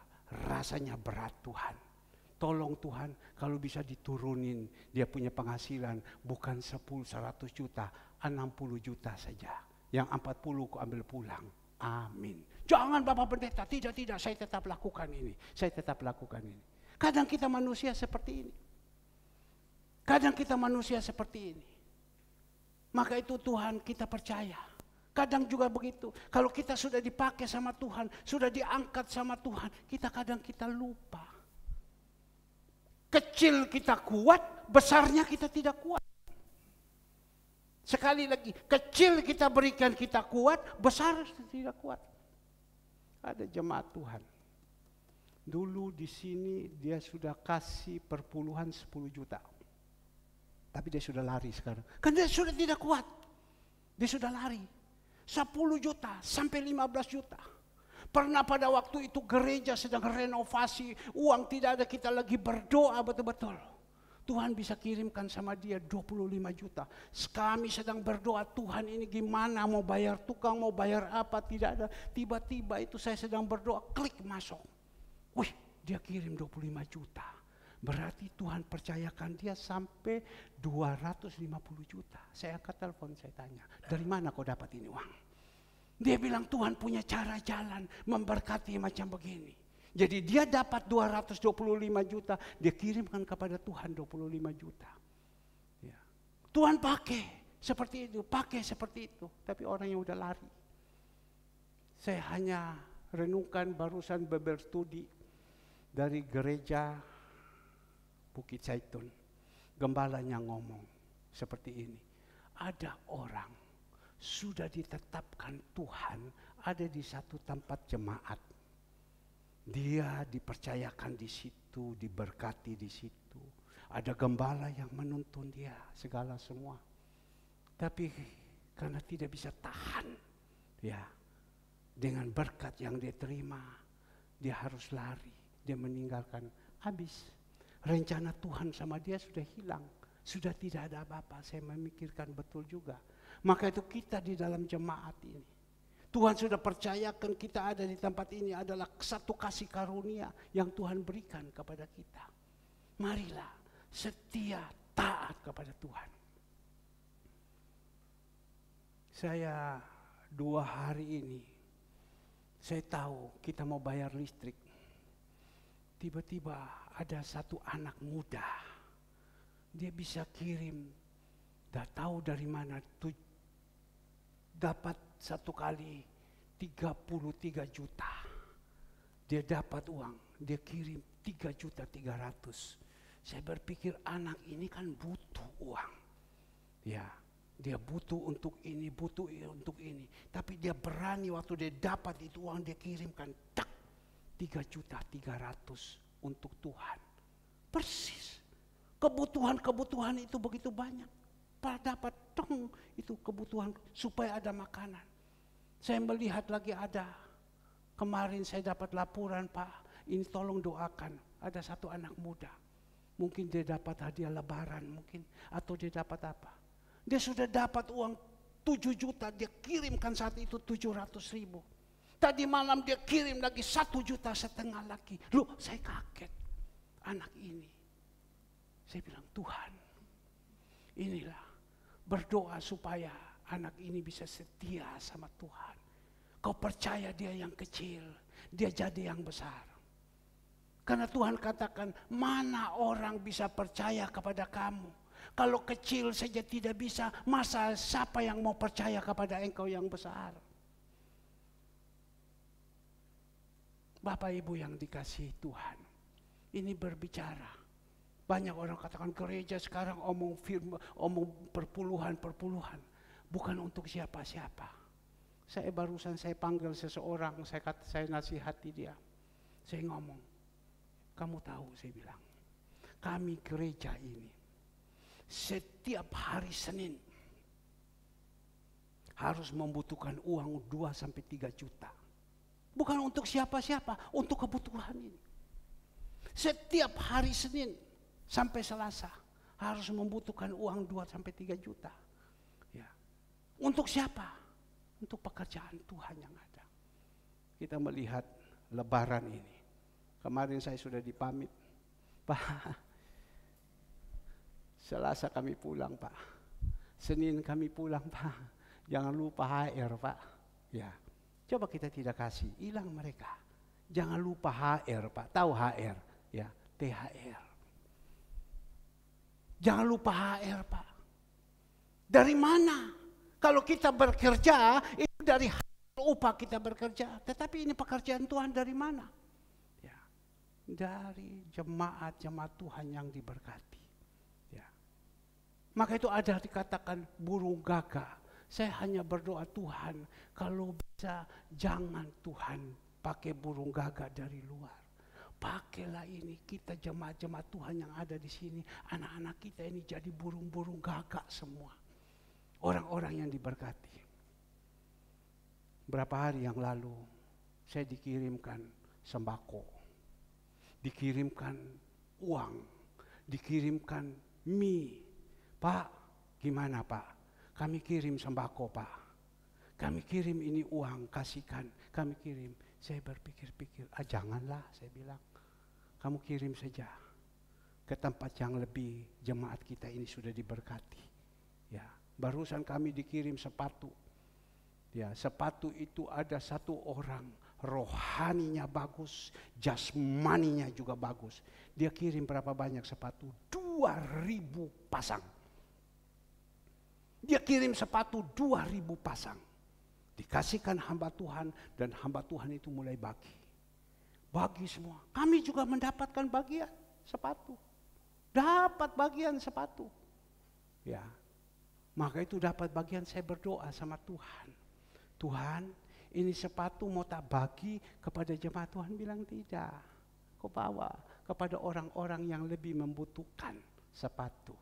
Rasanya berat Tuhan. Tolong Tuhan, kalau bisa diturunin dia punya penghasilan bukan 100 juta, 60 juta saja. Yang 40 ku ambil pulang. Amin. Jangan Bapak Pendeta, tidak, saya tetap lakukan ini. Kadang kita manusia seperti ini. Maka itu Tuhan kita percaya. Kadang juga begitu. Kalau kita sudah dipakai sama Tuhan, sudah diangkat sama Tuhan, kadang kita lupa. Kecil kita kuat, besarnya kita tidak kuat. Sekali lagi, kecil kita berikan kita kuat, besar tidak kuat. Ada jemaat Tuhan. Dulu di sini dia sudah kasih perpuluhan 10 juta. Tapi dia sudah lari sekarang. Kan dia sudah tidak kuat. Dia sudah lari. 10 juta sampai 15 juta. Pernah pada waktu itu gereja sedang renovasi, uang tidak ada, kita lagi berdoa betul-betul. Tuhan bisa kirimkan sama dia 25 juta. Kami sedang berdoa, Tuhan ini gimana, mau bayar tukang, mau bayar apa, tidak ada. Tiba-tiba itu saya sedang berdoa, klik masuk. Wih, dia kirim 25 juta. Berarti Tuhan percayakan dia sampai 250 juta. Saya angkat telepon, saya tanya, dari mana kau dapat ini uang? Dia bilang Tuhan punya cara jalan memberkati macam begini. Jadi dia dapat 225 juta, dia kirimkan kepada Tuhan 25 juta. Ya. Tuhan pakai seperti itu, tapi orang yang udah lari. Saya hanya renungkan barusan berstudi dari gereja Bukit Zaitun. Gembalanya ngomong seperti ini, ada orang sudah ditetapkan Tuhan ada di satu tempat jemaat. Dia dipercayakan di situ, diberkati di situ. Ada gembala yang menuntun dia segala semua. Tapi karena tidak bisa tahan, ya, dengan berkat yang dia terima, dia harus lari, dia meninggalkan, habis. Rencana Tuhan sama dia sudah hilang, sudah tidak ada apa-apa. Saya memikirkan betul juga. Maka itu kita di dalam jemaat ini, Tuhan sudah percayakan kita ada di tempat ini adalah satu kasih karunia yang Tuhan berikan kepada kita. Marilah setia taat kepada Tuhan. Saya 2 hari ini, saya tahu kita mau bayar listrik. Tiba-tiba ada satu anak muda, dia bisa kirim, tidak tahu dari mana, dapat satu kali 33 juta. Dia dapat uang, dia kirim 3.300.000. Saya berpikir anak ini kan butuh uang. Ya, Dia butuh untuk ini, butuh untuk ini. Tapi dia berani waktu dia dapat itu uang, dia kirimkan. Tak, 3.300.000 untuk Tuhan. Persis. Kebutuhan-kebutuhan itu begitu banyak. Dapat dong itu kebutuhan supaya ada makanan. Saya melihat lagi ada. Kemarin saya dapat laporan, Pak, ini tolong doakan. Ada satu anak muda. Mungkin dia dapat hadiah lebaran mungkin. Atau dia dapat apa. Dia sudah dapat uang 7 juta. Dia kirimkan saat itu 700.000. Tadi malam dia kirim lagi 1,5 juta lagi. Loh, saya kaget. Anak ini. Saya bilang, Tuhan, inilah berdoa supaya anak ini bisa setia sama Tuhan. Kau percaya dia yang kecil, dia jadi yang besar. Karena Tuhan katakan, mana orang bisa percaya kepada kamu. Kalau kecil saja tidak bisa, masa siapa yang mau percaya kepada engkau yang besar? Bapak Ibu yang dikasihi Tuhan, ini berbicara. Banyak orang katakan gereja sekarang omong perpuluhan. Bukan untuk siapa-siapa. Barusan saya panggil seseorang, saya nasihati dia. Saya ngomong, kamu tahu, saya bilang, kami gereja ini setiap hari Senin harus membutuhkan uang 2-3 juta. Bukan untuk siapa-siapa, untuk kebutuhan ini. Setiap hari Senin sampai Selasa harus membutuhkan uang 2-3 juta. Ya. Untuk siapa? Untuk pekerjaan Tuhan yang ada. Kita melihat Lebaran ini. Kemarin saya sudah dipamit. Pak, Selasa kami pulang, Pak. Senin kami pulang, Pak. Jangan lupa HR, Pak. Ya. Coba kita tidak kasih, hilang mereka. Jangan lupa HR, Pak. Tahu HR? Ya, THR. Jangan lupa HR, Pak. Dari mana? Kalau kita bekerja, itu dari upah kita bekerja. Tetapi ini pekerjaan Tuhan dari mana? Ya, dari jemaat-jemaat Tuhan yang diberkati. Ya. Maka itu ada dikatakan burung gagak. Saya hanya berdoa, Tuhan, kalau bisa jangan Tuhan pakai burung gagak dari luar. Pakailah ini kita jemaat-jemaat Tuhan yang ada di sini. Anak-anak kita ini jadi burung-burung gagak semua. Orang-orang yang diberkati. Berapa hari yang lalu saya dikirimkan sembako. Dikirimkan uang. Dikirimkan mie. Pak, gimana Pak? Kami kirim sembako, Pak. Kami kirim ini uang, kasihkan. Kami kirim. Saya berpikir-pikir, janganlah, saya bilang. Kamu kirim saja ke tempat yang lebih, jemaat kita ini sudah diberkati. Ya, barusan kami dikirim sepatu. Ya, sepatu itu ada satu orang, rohaninya bagus, jasmaninya juga bagus. Dia kirim berapa banyak sepatu? 2.000 pasang. Dia kirim sepatu 2.000 pasang. Dikasihkan hamba Tuhan dan hamba Tuhan itu mulai bagi. Bagi semua. Kami juga mendapatkan bagian sepatu. Dapat bagian sepatu. Ya. Maka itu dapat bagian, saya berdoa sama Tuhan. Tuhan, ini sepatu mau tak bagi kepada jemaat. Tuhan bilang tidak. Kau bawa kepada orang-orang yang lebih membutuhkan sepatu.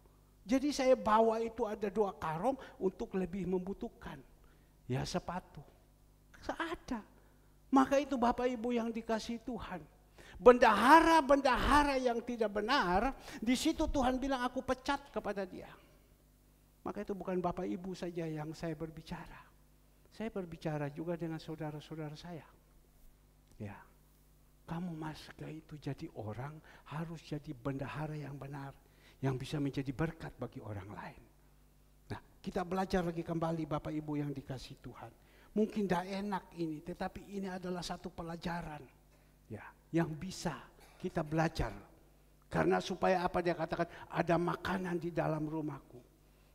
Jadi saya bawa itu ada 2 karung untuk lebih membutuhkan. Ya, sepatu. Ada. Maka itu Bapak Ibu yang dikasihi Tuhan. Bendahara-bendahara yang tidak benar, di situ Tuhan bilang aku pecat kepada dia. Maka itu bukan Bapak Ibu saja yang saya berbicara. Saya berbicara juga dengan saudara-saudara saya. Ya, kamu masuk itu jadi orang, harus jadi bendahara yang benar, yang bisa menjadi berkat bagi orang lain. Nah, kita belajar lagi kembali Bapak Ibu yang dikasihi Tuhan. Mungkin tidak enak ini, tetapi ini adalah satu pelajaran ya, yang bisa kita belajar. Karena supaya apa dia katakan, ada makanan di dalam rumahku.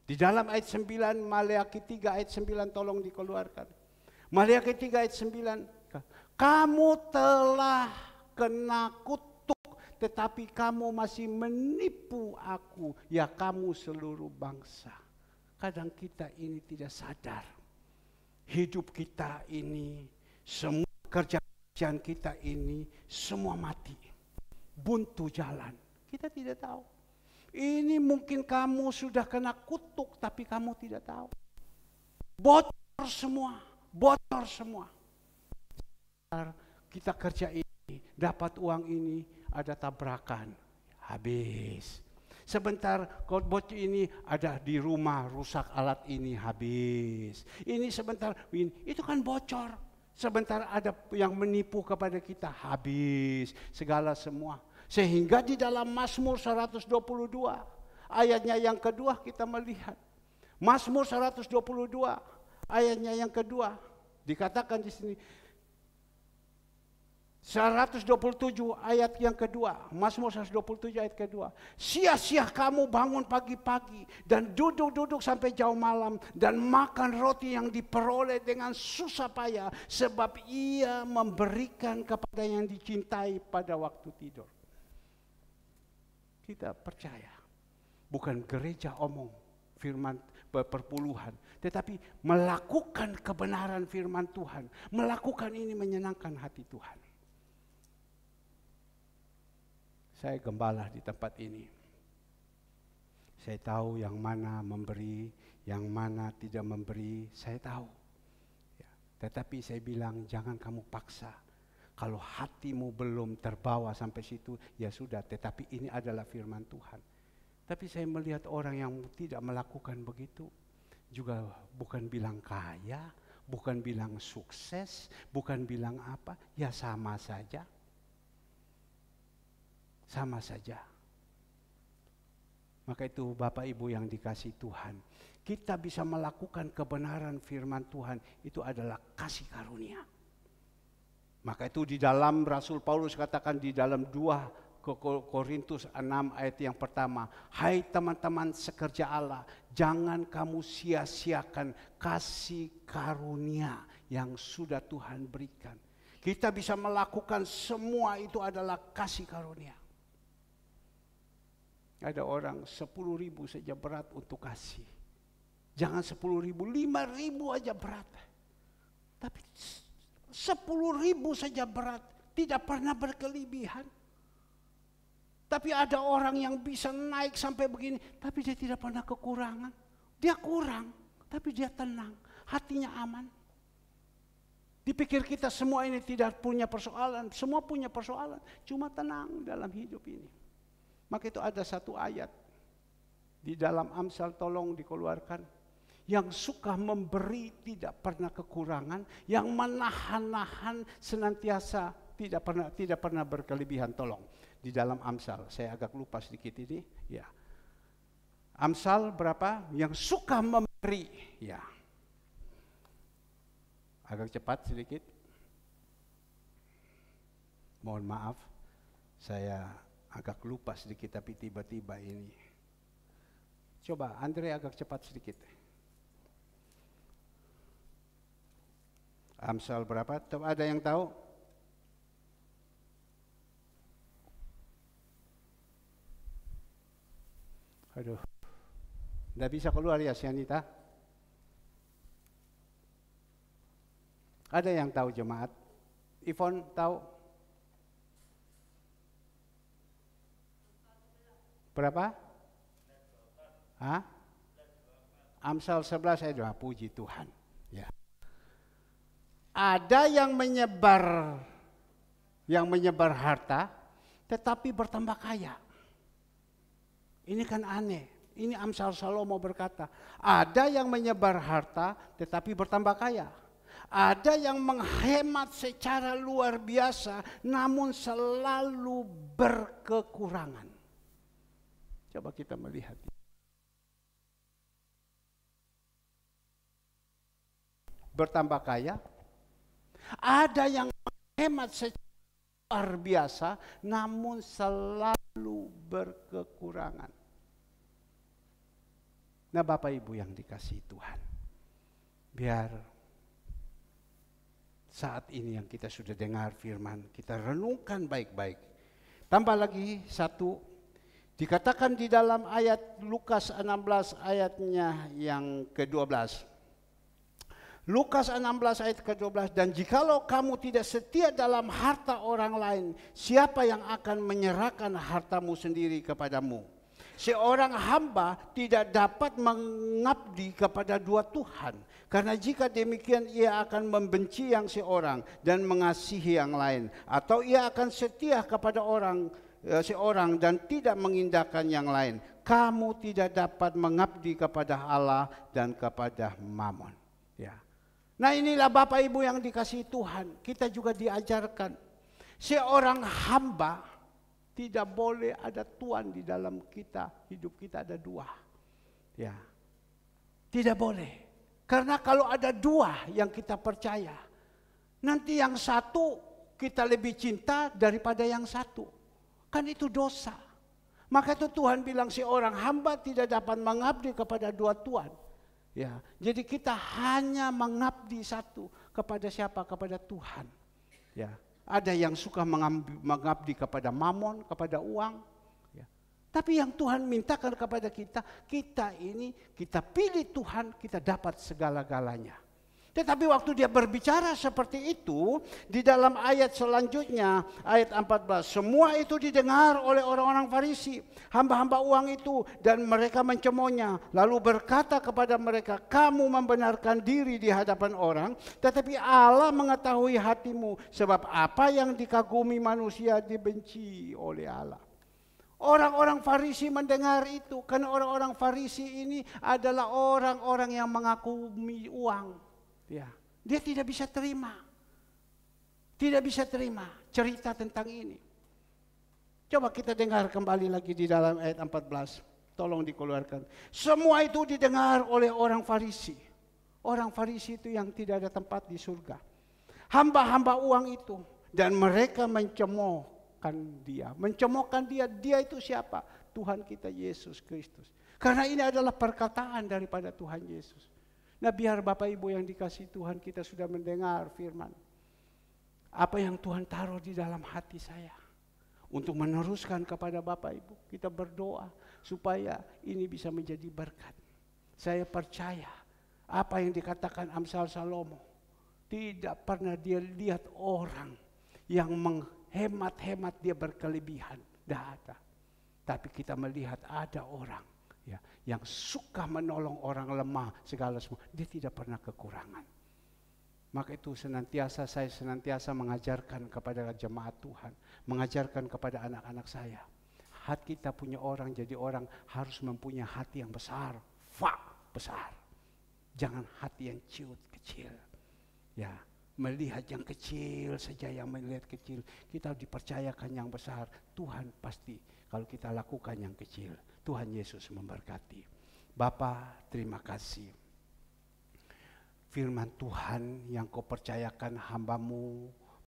Di dalam ayat 9, Maleakhi 3 ayat 9 tolong dikeluarkan. Maleakhi 3 ayat 9, kamu telah kena kutuk, tetapi kamu masih menipu aku, ya kamu seluruh bangsa. kadang kita ini tidak sadar. Hidup kita ini, semua kerjaan kita ini, semua mati. Buntu jalan. Kita tidak tahu. Ini mungkin kamu sudah kena kutuk, tapi kamu tidak tahu. Bocor semua, bocor semua. Kita kerja ini, dapat uang ini, ada tabrakan, habis. Sebentar bocor ini ada di rumah, rusak alat ini, habis. Ini sebentar, itu kan bocor. Sebentar ada yang menipu kepada kita, habis. Segala semua. Sehingga di dalam Mazmur 122, ayatnya yang kedua kita melihat. Mazmur 122, ayatnya yang kedua, dikatakan di sini. 127 ayat yang kedua, Mazmur 127 ayat kedua. Sia-sia kamu bangun pagi-pagi dan duduk-duduk sampai jauh malam dan makan roti yang diperoleh dengan susah payah, sebab ia memberikan kepada yang dicintai pada waktu tidur. Kita percaya, bukan gereja omong firman perpuluhan, tetapi melakukan kebenaran firman Tuhan. Melakukan ini menyenangkan hati Tuhan. Saya gembala di tempat ini. Saya tahu yang mana memberi, yang mana tidak memberi, saya tahu. Ya, tetapi saya bilang jangan kamu paksa. Kalau hatimu belum terbawa sampai situ, ya sudah. Tetapi ini adalah firman Tuhan. Tapi saya melihat orang yang tidak melakukan begitu, juga bukan bilang kaya, bukan bilang sukses, bukan bilang apa, ya sama saja. Sama saja. Maka itu Bapak Ibu yang dikasihi Tuhan, kita bisa melakukan kebenaran firman Tuhan, itu adalah kasih karunia. Maka itu di dalam Rasul Paulus katakan di dalam 2 Korintus 6 ayat yang pertama, hai teman-teman sekerja Allah, jangan kamu sia-siakan kasih karunia yang sudah Tuhan berikan. Kita bisa melakukan semua itu adalah kasih karunia. Ada orang 10.000 saja berat untuk kasih. Jangan 10.000, 5.000 aja berat. Tapi 10.000 saja berat, tidak pernah berkelebihan. Tapi ada orang yang bisa naik sampai begini, tapi dia tidak pernah kekurangan. Dia kurang, tapi dia tenang, hatinya aman. Dipikir kita semua ini tidak punya persoalan, semua punya persoalan, cuma tenang dalam hidup ini. Maka itu ada satu ayat di dalam Amsal, tolong dikeluarkan. Yang suka memberi tidak pernah kekurangan, yang menahan-nahan senantiasa tidak pernah berkelebihan. Tolong di dalam Amsal, saya agak lupa sedikit ini. Ya, Amsal berapa? Yang suka memberi. Ya, agak cepat sedikit. Mohon maaf, saya agak lupa sedikit, tapi tiba-tiba ini. Coba Andre agak cepat sedikit. Amsal berapa? Ada yang tahu? Aduh, nggak bisa keluar ya Sianita? Ada yang tahu jemaat? Ivon tahu? Berapa? Hah? Amsal 11 ayat 2, puji Tuhan. Ya. Ada yang menyebar harta, tetapi bertambah kaya. Ini kan aneh. Ini Amsal Salomo berkata, ada yang menyebar harta, tetapi bertambah kaya. Ada yang menghemat secara luar biasa, namun selalu berkekurangan. Coba kita melihat. Bertambah kaya. Ada yang menghemat secara luar biasa, namun selalu berkekurangan. Nah Bapak Ibu yang dikasihi Tuhan, biar saat ini yang kita sudah dengar firman, kita renungkan baik-baik. Tambah lagi satu, Dikatakan di dalam ayat Lukas 16 ayatnya yang ke-12. Lukas 16 ayat ke-12, dan jikalau kamu tidak setia dalam harta orang lain, siapa yang akan menyerahkan hartamu sendiri kepadamu? Seorang hamba tidak dapat mengabdi kepada dua Tuhan, karena jika demikian ia akan membenci yang seorang dan mengasihi yang lain, atau ia akan setia kepada seorang dan tidak mengindahkan yang lain. Kamu tidak dapat mengabdi kepada Allah dan kepada Mammon. Ya. Nah, inilah Bapak Ibu yang dikasihi Tuhan. Kita juga diajarkan seorang hamba tidak boleh ada tuan di dalam kita. Hidup kita ada dua. Ya. Tidak boleh. Karena kalau ada dua yang kita percaya, nanti yang satu kita lebih cinta daripada yang satu. Kan itu dosa. Maka itu Tuhan bilang seorang hamba tidak dapat mengabdi kepada dua tuan. Ya, jadi kita hanya mengabdi satu kepada siapa? Kepada Tuhan. Ya, ada yang suka mengabdi kepada Mammon, kepada uang. Ya. Tapi yang Tuhan mintakan kepada kita, kita pilih Tuhan, kita dapat segala-galanya. Tetapi waktu dia berbicara seperti itu, di dalam ayat selanjutnya, ayat 14, semua itu didengar oleh orang-orang Farisi, hamba-hamba uang itu, dan mereka mencemohnya, lalu berkata kepada mereka, kamu membenarkan diri di hadapan orang, tetapi Allah mengetahui hatimu, sebab apa yang dikagumi manusia dibenci oleh Allah. Orang-orang Farisi mendengar itu, karena orang-orang Farisi ini adalah orang-orang yang mengagumi uang. Ya, dia tidak bisa terima. Tidak bisa terima cerita tentang ini. Coba kita dengar kembali lagi di dalam ayat 14. Tolong dikeluarkan. Semua itu didengar oleh orang Farisi. Orang Farisi itu yang tidak ada tempat di surga. Hamba-hamba uang itu. Dan mereka mencemoohkan dia. Mencemoohkan dia. Dia itu siapa? Tuhan kita Yesus Kristus. Karena ini adalah perkataan daripada Tuhan Yesus. Nah, biar Bapak Ibu yang dikasihi Tuhan, kita sudah mendengar firman. Apa yang Tuhan taruh di dalam hati saya. Untuk meneruskan kepada Bapak Ibu. Kita berdoa supaya ini bisa menjadi berkat. Saya percaya apa yang dikatakan Amsal Salomo. Tidak pernah dia lihat orang yang menghemat-hemat dia berkelebihan. Tidak ada. Tapi kita melihat ada orang. Ya, yang suka menolong orang lemah segala semua, dia tidak pernah kekurangan. Maka itu saya senantiasa mengajarkan kepada jemaat Tuhan, mengajarkan kepada anak-anak saya. Hati kita punya orang, jadi orang harus mempunyai hati yang besar, besar. Jangan hati yang ciut, kecil. Ya, melihat yang kecil saja, yang melihat kecil, kita dipercayakan yang besar. Tuhan pasti kalau kita lakukan yang kecil. Tuhan Yesus memberkati. Bapa, terima kasih. Firman Tuhan yang kau percayakan hamba-Mu